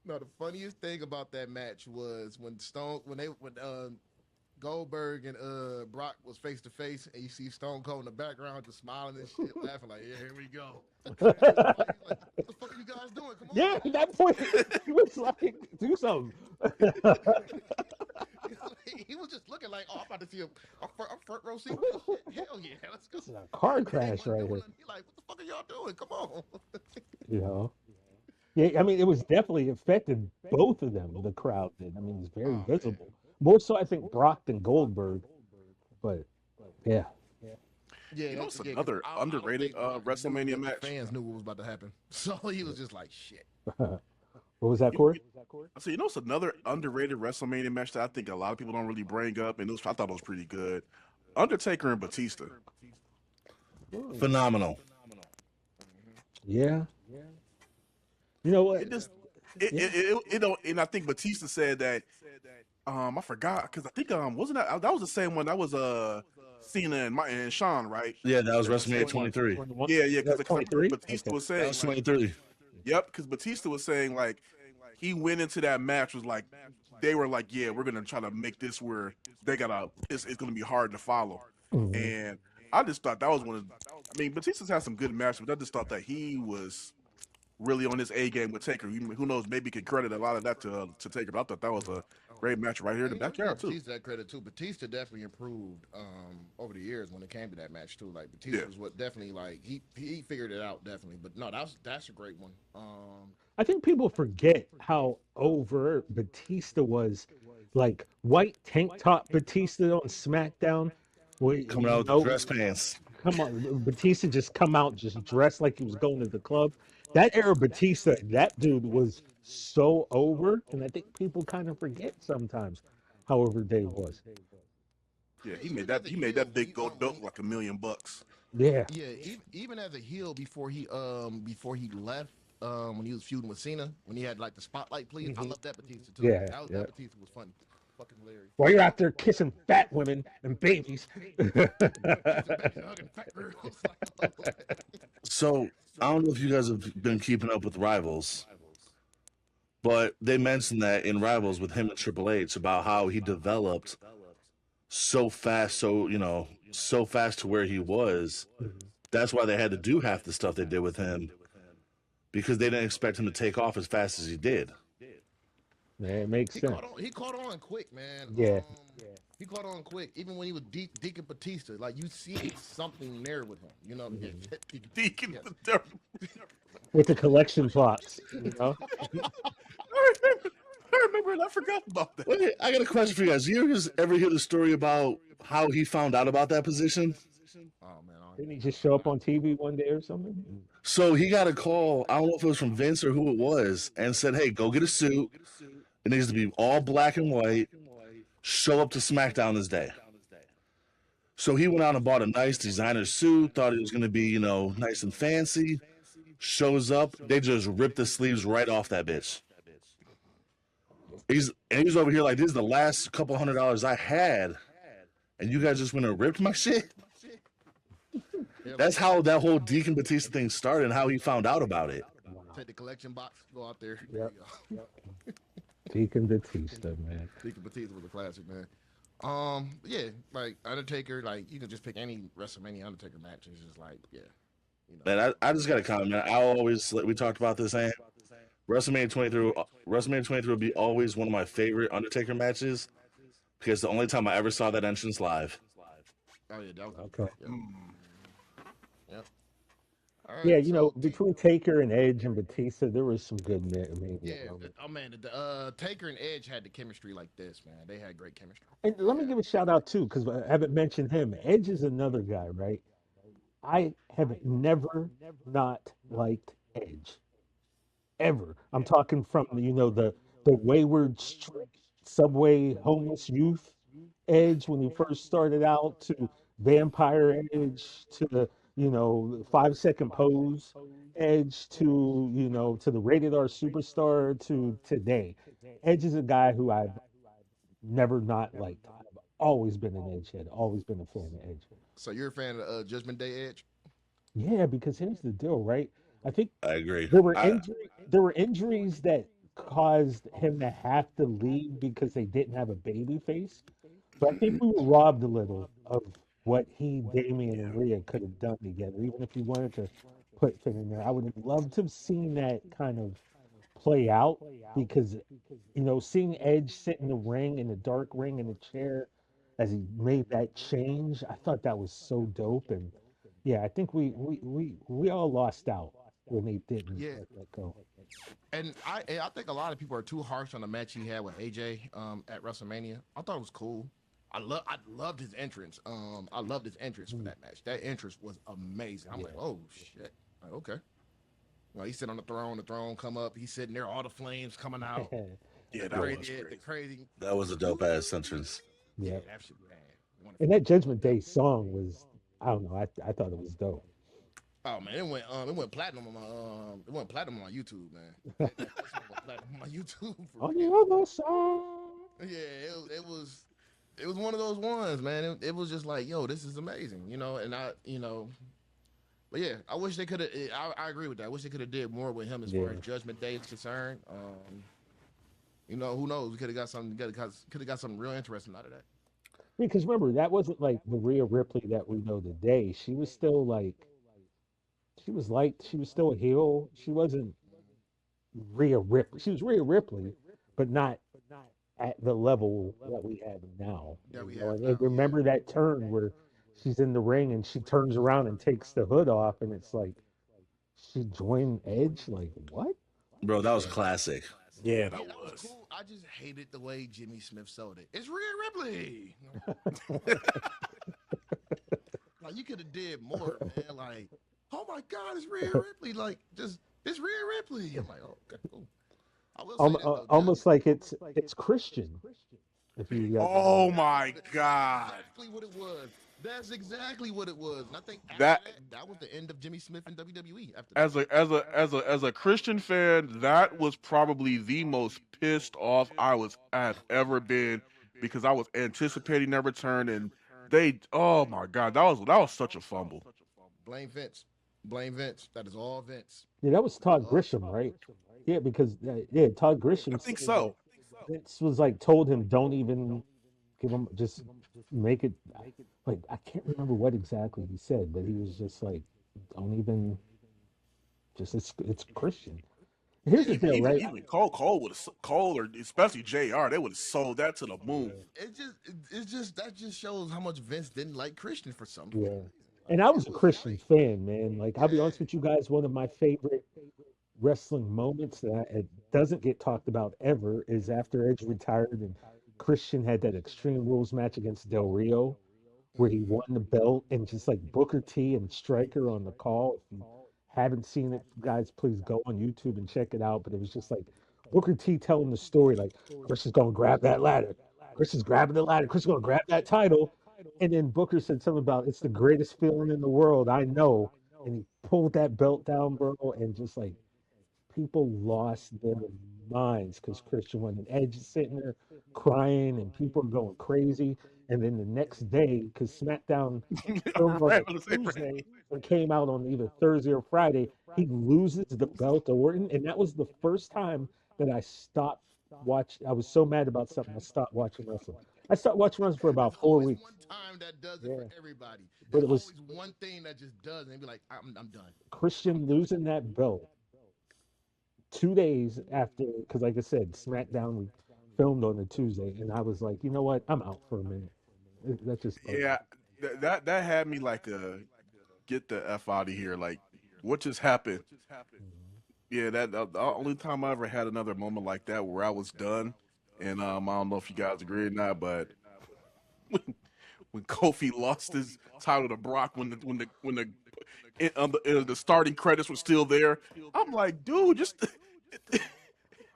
No, the funniest thing about that match was when Goldberg and Brock was face to face, and you see Stone Cold in the background just smiling and shit, laughing like, "Yeah, here we go." He's like, "What the fuck are you guys doing? Come on!" Yeah, at that point, he was like, "Do something." He was just looking like, "Oh, I'm about to see a front row seat. Hell yeah, let's go!" This is a car He crash wasn't right doing here. nothing. He like, "What the fuck are y'all doing? Come on!" You know. Yeah, I mean, it was definitely affected both of them. The crowd did. I mean, it's very Oh man. visible. More so, I think Brock than Goldberg. But yeah, Yeah, You know, it's yeah, 'cause another I don't underrated think Brock knew WrestleMania that match. The fans knew what was about to happen, so he was just like, "Shit." what was that, You, Corey? so you know, it's another underrated WrestleMania match that I think a lot of people don't really bring up, and I thought it was pretty good. Undertaker and Batista. Phenomenal. Yeah. You know what? It just Yeah. it don't, and I think Batista said that. I forgot because I think wasn't that was the same one that was Cena and Shawn, right? Yeah, that was That was the WrestleMania same one. 23. Yeah, That's because I remember 23? Batista Okay. was That saying was like, 23. yep, because Batista was saying like he went into that match was like they were like, yeah, we're gonna try to make this where it's gonna be hard to follow, Mhm. and I just thought that was one of, I mean, Batista's had some good matches, but I just thought that he was really on his A game with Taker. Who knows? Maybe he could credit a lot of that to Taker. But I thought that was a great match right here in the And you backyard give too. Batista that credit too. Batista definitely improved over the years when it came to that match too. Like Yeah. Batista was what definitely like he figured it out definitely. But no, that's a great one. I think people forget how overt Batista was. Like white tank top Batista on SmackDown. Where, Coming out with the dress pants. come on, Batista just come out just dressed like he was going to the club. That era Batista, that dude was so over, and I think people kind of forget sometimes how over Dave was. Yeah, he Even made as that a he made heel, that big gold belt like $1,000,000. Yeah. even as a heel before he left when he was feuding with Cena when he had like the spotlight please. I love that Batista too. Yeah, That yeah. Batista was funny, fucking hilarious. While you're out there kissing fat women and babies. Hugging fat girls. So I don't know if you guys have been keeping up with Rivals, but they mentioned that in Rivals with him and Triple H about how he developed so fast, so fast to where he was. That's why they had to do half the stuff they did with him because they didn't expect him to take off as fast as he did. Man, it makes sense. He caught on quick, man. Yeah. He caught on quick. Even when he was Deacon Batista, like you see something there with him. You know, Deacon, With the collection plots, you know? I remember it. I forgot about that. Wait, I got a question for you guys. You ever hear the story about how he found out about that position? Oh man, I Didn't he just show up on TV one day or something? So he got a call. I don't know if it was from Vince or who it was, and said, "Hey, go get a suit. It needs to be all black and white. Show up to SmackDown this day." So he went out and bought a nice designer suit. Thought it was going to be, nice and fancy. Shows up, they just ripped the sleeves right off that bitch. He's over here like, this is the last couple $100 I had, and you guys just went and ripped my shit. yeah, That's how that whole Deacon Batista thing started and how he found out about it. take the collection box, go out there. Yep. There you go. Deacon Batista, man. Deacon Batista was a classic, man. Yeah, like Undertaker, like you can just pick any WrestleMania Undertaker match. It's just like, yeah, Man, I just got to comment, man. I always, we talked about this, and WrestleMania 23 will be always one of my favorite Undertaker matches because the only time I ever saw that entrance live. Oh yeah, that was Okay. yeah. Yep. All right, Yeah, so between Taker and Edge and Batista, there was some good Mania yeah, moments. oh man, Taker and Edge had the chemistry like this, man. They had great chemistry. And let me give a shout out too, because I haven't mentioned him. Edge is another guy, right? I have never not liked Edge ever. I'm talking from the wayward street subway homeless youth Edge when he first started out to Vampire Edge to 5 second pose Edge to to the rated R superstar to today. Edge is a guy who I've never not liked. I've always been an Edge head, always been a fan of Edge. So you're a fan of Judgment Day Edge? Yeah, because here's the deal, right? I think I agree. there were injuries that caused him to have to leave because they didn't have a baby face. So I think we were robbed a little of what he, Damien, and Rhea could have done together. Even if you wanted to put Finn in there, I would have loved to have seen that kind of play out because seeing Edge sit in the ring in the dark ring in the chair as he made that change, I thought that was so dope. And yeah, I think we all lost out when they didn't Yeah, let that go. and I think a lot of people are too harsh on the match he had with AJ at WrestleMania. I thought it was cool. I loved his entrance. I loved his entrance for Mm, that match. That entrance was amazing. I'm like, yeah. oh shit. Like, okay. Well, he's sitting on the throne come up. He's sitting there, all the flames coming out. Yeah, The that was crazy, the crazy. crazy. That was a dope ass entrance. Yeah, Yeah. that shit, man. And Wonderful. that Judgment Day song was, I don't know, I thought it was dope. Oh man, it went platinum on my it went platinum on my YouTube, man. That song went platinum on my YouTube for On the real. other side. Yeah, it was one of those ones, man. It was just like, yo, this is amazing, and but yeah, I wish they could have. I agree with that. I wish they could have did more with him as far as Yeah. Judgment Day is concerned. Who knows? We could have got something. Could have got something real interesting out of that. Because remember, that wasn't like the Rhea Ripley that we know today. She was still like, she was still a heel. She wasn't Rhea Ripley. She was Rhea Ripley, but not at the level that we have now. That we have And now. Yeah, remember that turn where she's in the ring and she turns around and takes the hood off, and it's like she joined Edge. Like what? Bro, that was yeah, classic. Yeah, that yeah. That was was. cool. I just hated the way Jimmy Smith sold it. It's Rhea Ripley. Like you could have did more, man. Like, oh my God, it's Rhea Ripley. Like, just it's Rhea Ripley. I'm like, oh, okay, cool. I will say this though, Almost like it's Christian. If you Oh my that's God. exactly what it was. That's exactly what it was. And I think after That that was the end of Jimmy Smith in WWE. After that, as a Christian fan, that was probably the most pissed off I've ever been because I was anticipating their return and they oh my God, that was such a fumble. blame Vince. Blame Vince. That is all Vince. Yeah, that was That is Todd all. Grisham, right? Yeah, because Todd I Grisham think said that so. Vince was like told him don't even give him just make it like I can't remember what exactly he said, but he was just like don't even just it's Christian. Here's the Yeah, deal, right? Even Cole would have Cole or especially JR, they would have sold that to the moon. Yeah, it's just that just shows how much Vince didn't like Christian for some fucking yeah. reason. Like And I it was a was Christian fan, man. Like I'll be honest yeah. with you guys, one of my favorite wrestling moments that it doesn't get talked about ever is after Edge retired and Christian had that Extreme Rules match against Del Rio where he Mm-hmm. won the belt and just like Booker T and Striker on the call. If you haven't seen it, guys, please go on YouTube and check it out. But it was just like Booker T telling the story like Chris is gonna grab that ladder. Chris is grabbing the ladder. Chris is gonna grab that title. And then Booker said something about it's the greatest feeling in the world. I know. And he pulled that belt down, bro, and just like people lost their minds because Christian won. And Edge is sitting there crying, and people are going crazy. And then the next day, because SmackDown filmed on Right, a on the same right. Tuesday and came out on either Thursday or Friday, he loses the belt to Orton, and that was the first time that I stopped watch. I was so mad about something, I stopped watching wrestling. I stopped watching wrestling for There's about four always weeks. one time that does it for Yeah, everybody. but There's it was always one thing that just does, and be like, I'm done. Christian losing that belt 2 days after, because like I said, SmackDown we filmed on a Tuesday, and I was like, you know what, I'm out for a minute. That just bugged me. Yeah, that had me like get the f out of here. Like, what just happened? Mhm. Yeah, the only time I ever had another moment like that where I was done, and I don't know if you guys agree or not, but when, when Kofi lost his title to Brock, the starting credits were still there, I'm like, dude, just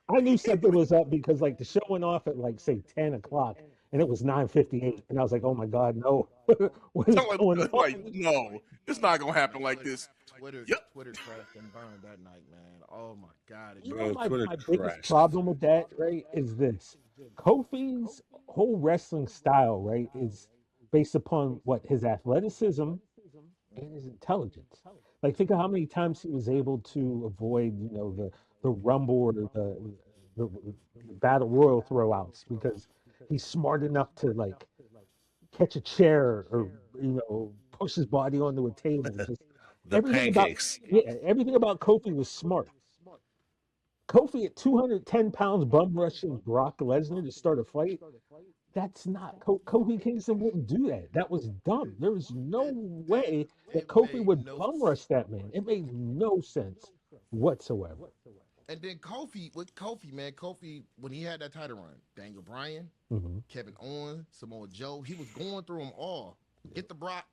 I knew something was up because like the show went off at like say 10 o'clock, and it was 9:58, and I was like, oh my god, no, what is I'm going like, on? no, it's not gonna happen like Twitter, this. Twitter, Yep. Twitter crashed and burned that night, man. Oh my god, it You know, did. Bro, my Twitter my biggest crashed. problem with that, right, is this: Kofi's whole wrestling style, right, is based upon what his athleticism and his intelligence. Like, think of how many times he was able to avoid, the rumble or the battle royal throwouts because he's smart enough to like catch a chair or push his body onto a table. Just The everything about pancakes. yeah, everything about Kofi was smart. Kofi at 210 pounds bum rushing Brock Lesnar to start a fight. That's not Kofi Kingston wouldn't do that. That was dumb. There was no It that way that it Kofi made would no bum rush that man. It made no sense whatsoever. And then Kofi with Kofi, man, Kofi when he had that title run, Daniel Bryan, Hmm. Kevin Owens, Samoa Joe, he was going through them all. Get the Brock,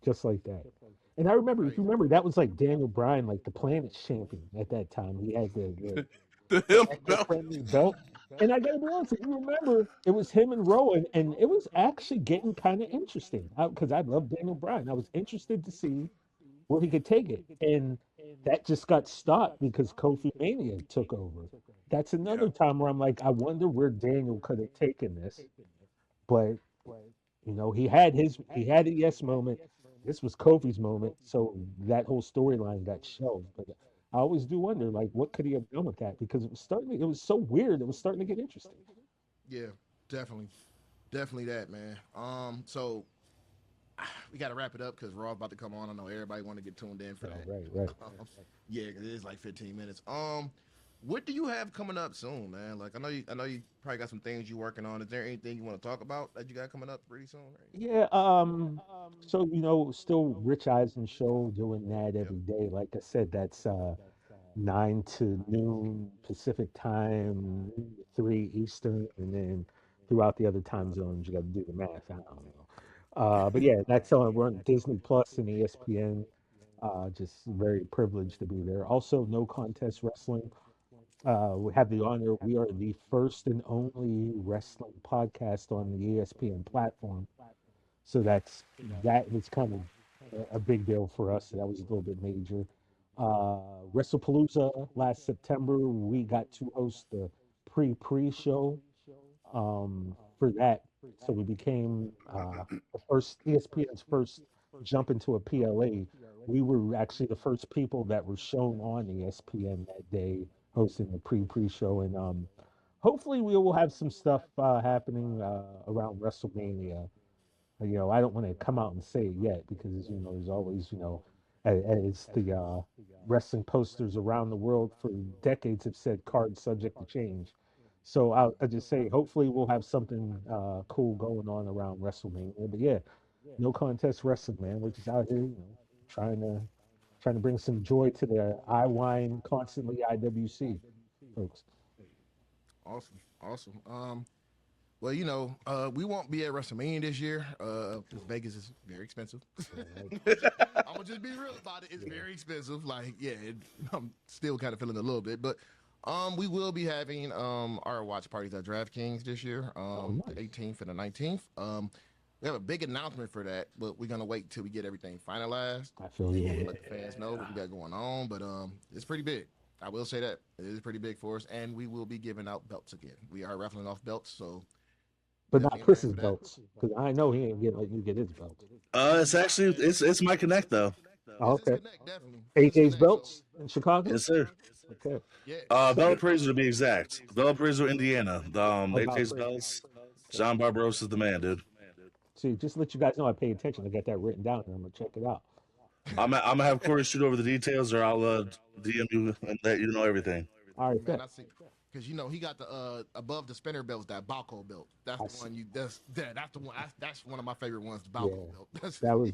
Just like that. And I remember, if you crazy. remember, that was like Daniel Bryan, like the Planet's champion at that time. He had The the him belt. eco-friendly belt. And I gotta be honest, if you remember, it was him and Rowan, and it was actually getting kind of interesting because I love Daniel Bryan. I was interested to see where he could take it. And that just got stopped because Kofi Mania took over. That's Yeah. another time where I'm like, I wonder where Daniel could have taken this. But he had a yes moment. This was Kofi's moment, so that whole storyline got shelved. But I always do wonder, like, what could he have done with that? Because it was so weird. It was starting to get interesting. Yeah, definitely. Definitely that, man. So we got to wrap it up because Raw's about to come on. I know everybody want to get tuned in for Oh, that. right, right. Yeah, because it is like 15 minutes. What do you have coming up soon, man? Like I know you probably got some things you working on. Is there anything you want to talk about that you got coming up pretty soon? Right? Yeah, so still Rich Eisen show doing that Yep. every day. Like I said, that's 9 to noon Pacific time, 3 Eastern, and then throughout the other time zones, you got to do the math. I don't know. But yeah, that's on we're on Disney Plus and ESPN. Just very privileged to be there. Also, No Contest Wrestling. We have the honor. We are the first and only wrestling podcast on the ESPN platform. So that was kind of a big deal for us. So that was a little bit major. WrestlePalooza last September, we got to host the pre-show for that. So we became the first ESPN's first jump into a PLA. We were actually the first people that were shown on ESPN that day hosting the pre-show, and hopefully we will have some stuff happening around WrestleMania. I don't want to come out and say it yet because there's always as the wrestling posters around the world for decades have said, cards subject to change. So I'll just say hopefully we'll have something cool going on around WrestleMania. But yeah, no contest wrestling, man. We're just out here, trying to trying to bring some joy to the I Wine constantly IWC folks. Awesome, awesome. Well, we won't be at WrestleMania this year because Vegas is very expensive. Yeah, right. I'm gonna just be real about it. It's Yeah. very expensive. Like, yeah, I'm still kind of feeling a little bit, but we will be having our watch parties at DraftKings this year, Oh, the nice. 18th and the 19th. We have a big announcement for that, but we're gonna wait till we get everything finalized. I feel you on We'll that. let the fans know what we got going on, but it's pretty big. I will say that it is pretty big for us, and we will be giving out belts again. We are raffling off belts, so But not definitely in line Chris's for that. belts, because I know he ain't getting letting you get his belt. It's actually it's my connect though. Oh, It's okay. Connect, definitely. It's AJ's Connect. So belts in Chicago? Yes, sir. Okay. yeah, Bell yeah. Appraiser to be exact. Bell Appraiser, Indiana. Oh, AJ's Valkyrie. belts. Okay. John Barbaros is the man, dude. See, just to let you guys know I pay attention. I got that written down and I'm gonna check it out. I'm gonna have Corey shoot over the details, or I'll DM you and let you know everything. All right, Man, bet. I see. Because he got the above the spinner belts, that Balco belt. That's I the see. one that's the one. That's one of my favorite ones, the Yeah. Balco belt. That's That was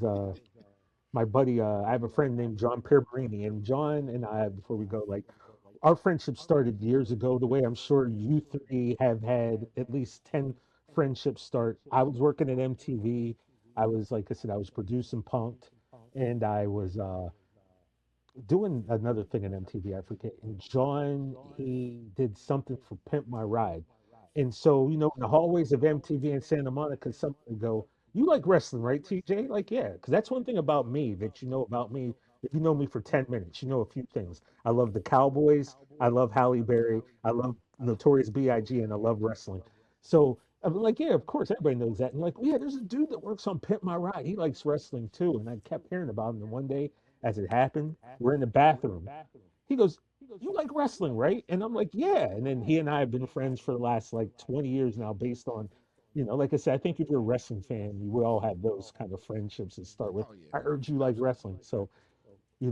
my buddy. I have a friend named John Piermarini, and John and I, before we go, like our friendship started years ago. The way I'm sure you three have had at least 10 friendships start. I was working at MTV. I was, like I said, I was producing Punked, and I was doing another thing in MTV, I forget. And John, he did something for Pimp My Ride. And so, in the hallways of MTV in Santa Monica, someone would go, "You like wrestling, right, TJ?" Like, yeah, because that's one thing about me that you know about me. If you know me for 10 minutes, you know a few things. I love the Cowboys. I love Halle Berry. I love Notorious B.I.G. and I love wrestling. So I'm like, yeah, of course, everybody knows that. And like, well, yeah, there's a dude that works on Pimp My Ride. He likes wrestling too. And I kept hearing about him. And one day, as it happened, we're in the bathroom. He goes, "You like wrestling, right?" And I'm like, "Yeah." And then he and I have been friends for the last like 20 years now, based on, like I said, I think if you're a wrestling fan, you will all have those kind of friendships that start with, oh yeah. "I heard you like wrestling." So, he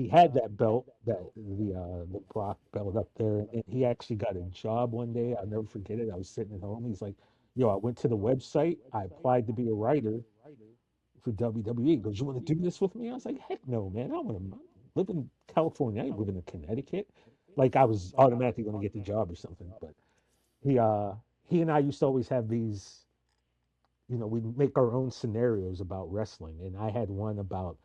had that belt, the Brock belt up there, and he actually got a job one day. I'll never forget it. I was sitting at home. He's like, "Yo, I went to the website. I applied to be a writer for WWE." He goes, "You want to do this with me?" I was like, "Heck no, man. I don't want to live in California. I ain't living in Connecticut." Like I was automatically going to get the job or something. But he uh he and I used to always have these, we make our own scenarios about wrestling. And I had one about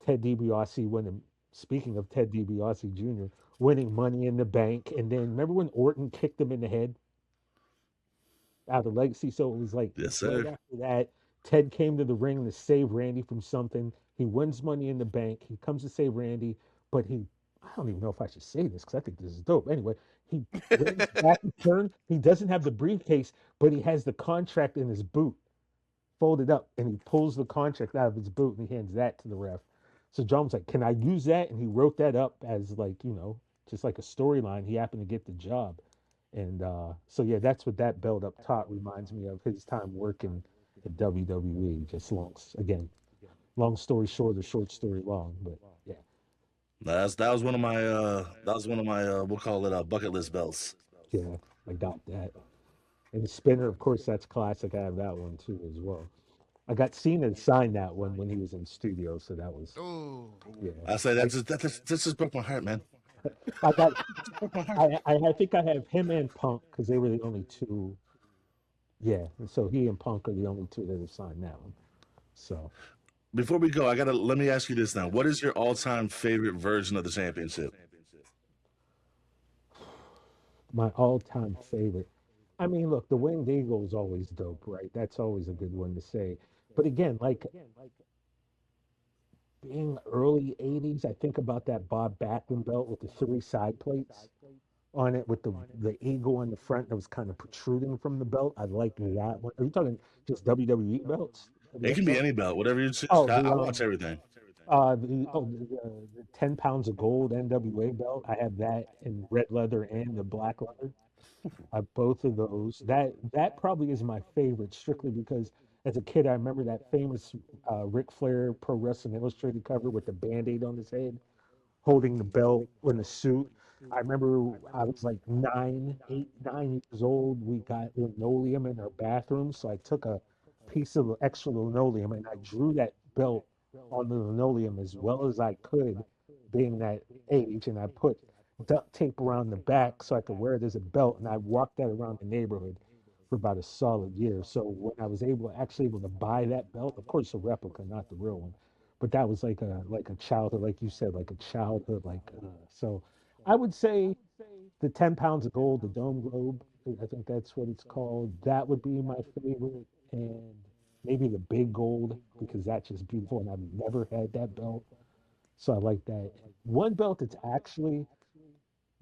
Ted DiBiase winning. Speaking of Ted DiBiase Jr. winning Money in the Bank, and then remember when Orton kicked him in the head out of Legacy? So it was like Yes, right sir. after that, Ted came to the ring to save Randy from something. He wins Money in the Bank. He comes to save Randy, but I don't even know if I should say this because I think this is dope. Anyway, he Randy's back and turn. He doesn't have the briefcase, but he has the contract in his boot folded up, and he pulls the contract out of his boot and he hands that to the ref. So John was like, "Can I use that?" And he wrote that up as like, just like a storyline. He happened to get the job. And so yeah, that's what that belt up top reminds me of, his time working at WWE. Just again, long story short or short story long, but yeah, That was one of my we'll call it bucket list belts. yeah, I got that. And the spinner, of course, that's classic. I have that one too as well. I got Cena to sign that one when he was in studio, so that was, Oh, yeah. I say I that just broke my heart, man. I got Broke my heart. I think I have him and Punk because they were the only two. Yeah, and so he and Punk are the only two that have signed that one. So Before we go, I gotta let me ask you this now. What is your all time favorite version of the championship? my all-time favorite. I mean, look, the Winged Eagle is always dope, right? That's always a good one to say. But again, like being early '80s, I think about that Bob Backlund belt with the three side plates on it, with the eagle on the front that was kind of protruding from the belt. I like that one. Are you talking just WWE belts? It WF can be belts? any belt, whatever you choose. Oh, I watch everything. the 10 pounds of gold NWA belt. I have that in red leather and the black leather. I have both of those. That probably is my favorite, strictly because as a kid, I remember that famous Ric Flair Pro Wrestling Illustrated cover with the Band-Aid on his head, holding the belt in the suit. I remember I was like 9 years old. We got linoleum in our bathroom, so I took a piece of extra linoleum and I drew that belt on the linoleum as well as I could, being that age, and I put duct tape around the back so I could wear it as a belt, and I walked that around the neighborhood for about a solid year. So when I was actually able to buy that belt, of course a replica, not the real one, but that was like a childhood, like you said, like a childhood, so I would say the 10 pounds of gold, the Dome Globe, I think that's what it's called. That would be my favorite, and maybe the big gold because that's just beautiful, and I've never had that belt, so I like that. One belt that's actually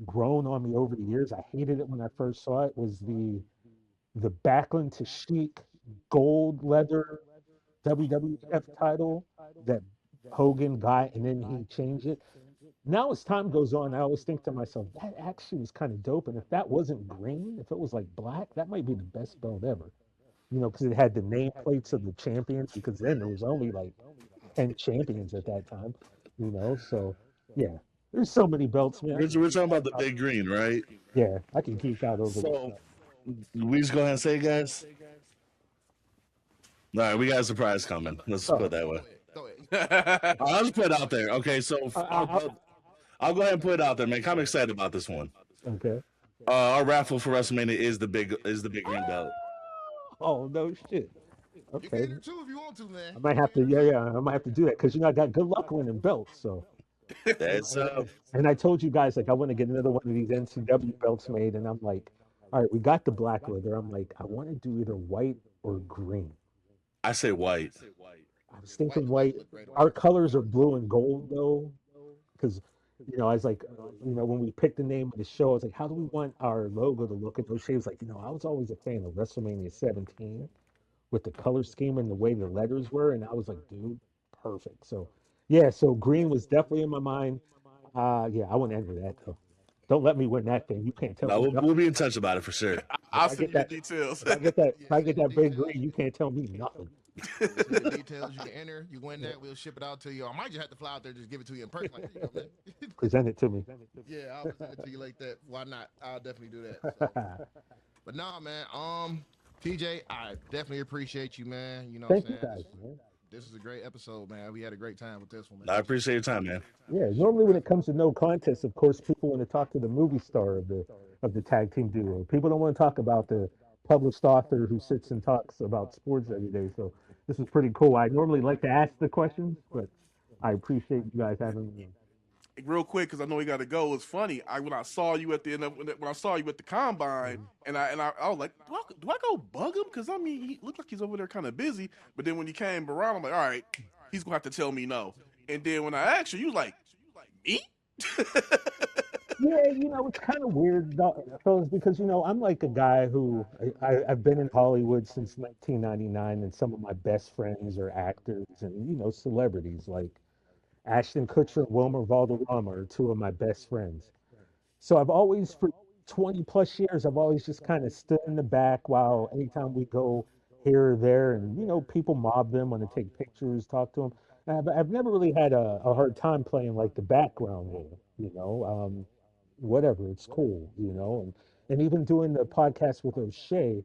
grown on me over the years. I hated it when I first saw it. Was the Backlund to Sheik gold leather WWF title that Hogan got, and then he changed it. Now, as time goes on, I always think to myself, that actually was kind of dope. And if that wasn't green, if it was like black, that might be the best belt ever. Because it had the nameplates of the champions, because then there was only like 10 champions at that time, So, yeah, there's so many belts, man. I can We're geek talking about out the about, big green, right? yeah, I can geek out over this So stuff. we just go ahead and say, guys. All right, we got a surprise coming. Let's put it Oh, that way. Go ahead. I'll just put it out there. Okay, so I, I, I, I'll go ahead and put it out there, man. I'm excited about this one. okay. Our raffle for WrestleMania is the big green belt. Oh, no shit. You can Okay. enter too if you want to, man. I might You have can to, enter yeah, too. yeah, I might have to do that because I got good luck winning belts. So, That's and I told you guys like I want to get another one of these NCW belts made, and I'm like, all right, we got the black leather. I'm like, I want to do either white or green. I say white. I was White thinking and white white. look great on Our there. colors are blue and gold though, because I was like, when we picked the name of the show, I was like, how do we want our logo to look? And those shades, like, I was always a fan of WrestleMania 17 with the color scheme and the way the letters were, and I was like, dude, perfect. So, yeah, so green was definitely in my mind. Yeah, I want to enter that though. Don't let me win that thing. You can't tell No, me we'll nothing. be in touch about it for sure. If I'll I send get you the that, details. Yeah, if I send get me the that big details. green, you can't tell me nothing. Send me the details. You can enter. You win that. We'll ship it out to you. I might just have to fly out there, just give it to you in person. Like, here you go, man. Present it to me. Yeah, I'll present it to you like that. Why not? I'll definitely do that. So, but nah, man. TJ, I definitely appreciate you, man. You know what I'm Thank you saying? guys, man. This is a great episode, man. We had a great time with this one, man. I appreciate your time, man. Yeah, normally when it comes to no contest, of course, people want to talk to the movie star of the tag team duo. People don't want to talk about the published author who sits and talks about sports every day. So this is pretty cool. I normally like to ask the questions, but I appreciate you guys having me. Real quick, because I know we got to go. It's funny. When I saw you at the end of when I saw you at the combine, Mhm. I was like, do I go bug him? Because I mean, he looked like he's over there kind of busy. But then when you came around, I'm like, all right, he's gonna have to tell me no. And then when I asked you, you was like, me? Yeah, it's kind of weird, fellas, because I'm like a guy who I've been in Hollywood since 1999, and some of my best friends are actors and celebrities like Ashton Kutcher and Wilmer Valderrama are two of my best friends. So I've always, for 20 plus years, I've always just kind of stood in the back while anytime we go here or there, and people mob them, want to take pictures, talk to them. And I've never really had a hard time playing like the background role, whatever, it's cool, and even doing the podcast with O'Shea,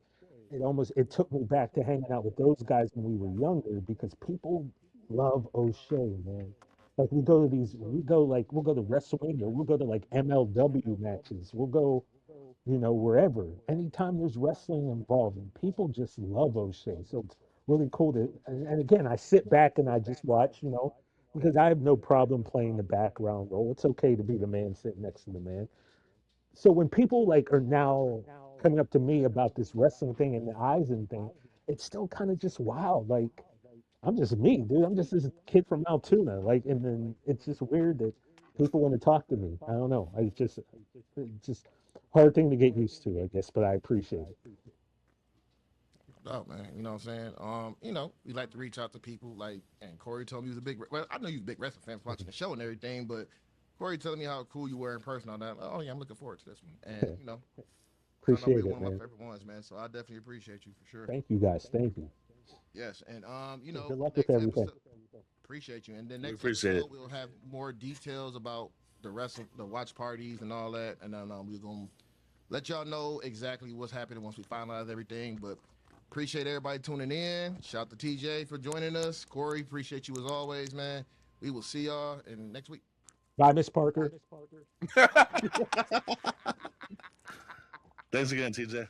it took me back to hanging out with those guys when we were younger because people love O'Shea, man. Like we'll go to WrestleMania, we'll go to like MLW matches, we'll go, wherever. Anytime there's wrestling involved, and people just love O'Shea. So it's really cool and again, I sit back and I just watch, because I have no problem playing the background role. It's okay to be the man sitting next to the man. So when people like are now coming up to me about this wrestling thing and the Eisen thing, it's still kind of just wild. Like I'm just me, dude. I'm just this kid from Altoona. Like, and then it's just weird that people want to talk to me. I don't know. It's just hard thing to get used to, I guess. But I appreciate it. Oh man, you know what I'm saying? We like to reach out to people like, and Corey told me he was a well, I know you was a big wrestling fan from watching the show and everything, but Corey telling me how cool you were in person on that. Oh yeah, I'm looking forward to this one. And turned out to be Appreciate one it, of my man. favorite ones, man. So I definitely appreciate you for sure. Thank you, guys. Thank you. Yes, and Good luck with next everything. episode, appreciate you. And then We next appreciate it. episode we'll have more details about the watch parties and all that, and then we're gonna let y'all know exactly what's happening once we finalize everything. But Appreciate everybody tuning in. Shout out to TJ for joining us. Corey, appreciate you as always, man. We will see y'all in next week. Bye, Miss Parker. Thanks again, TJ.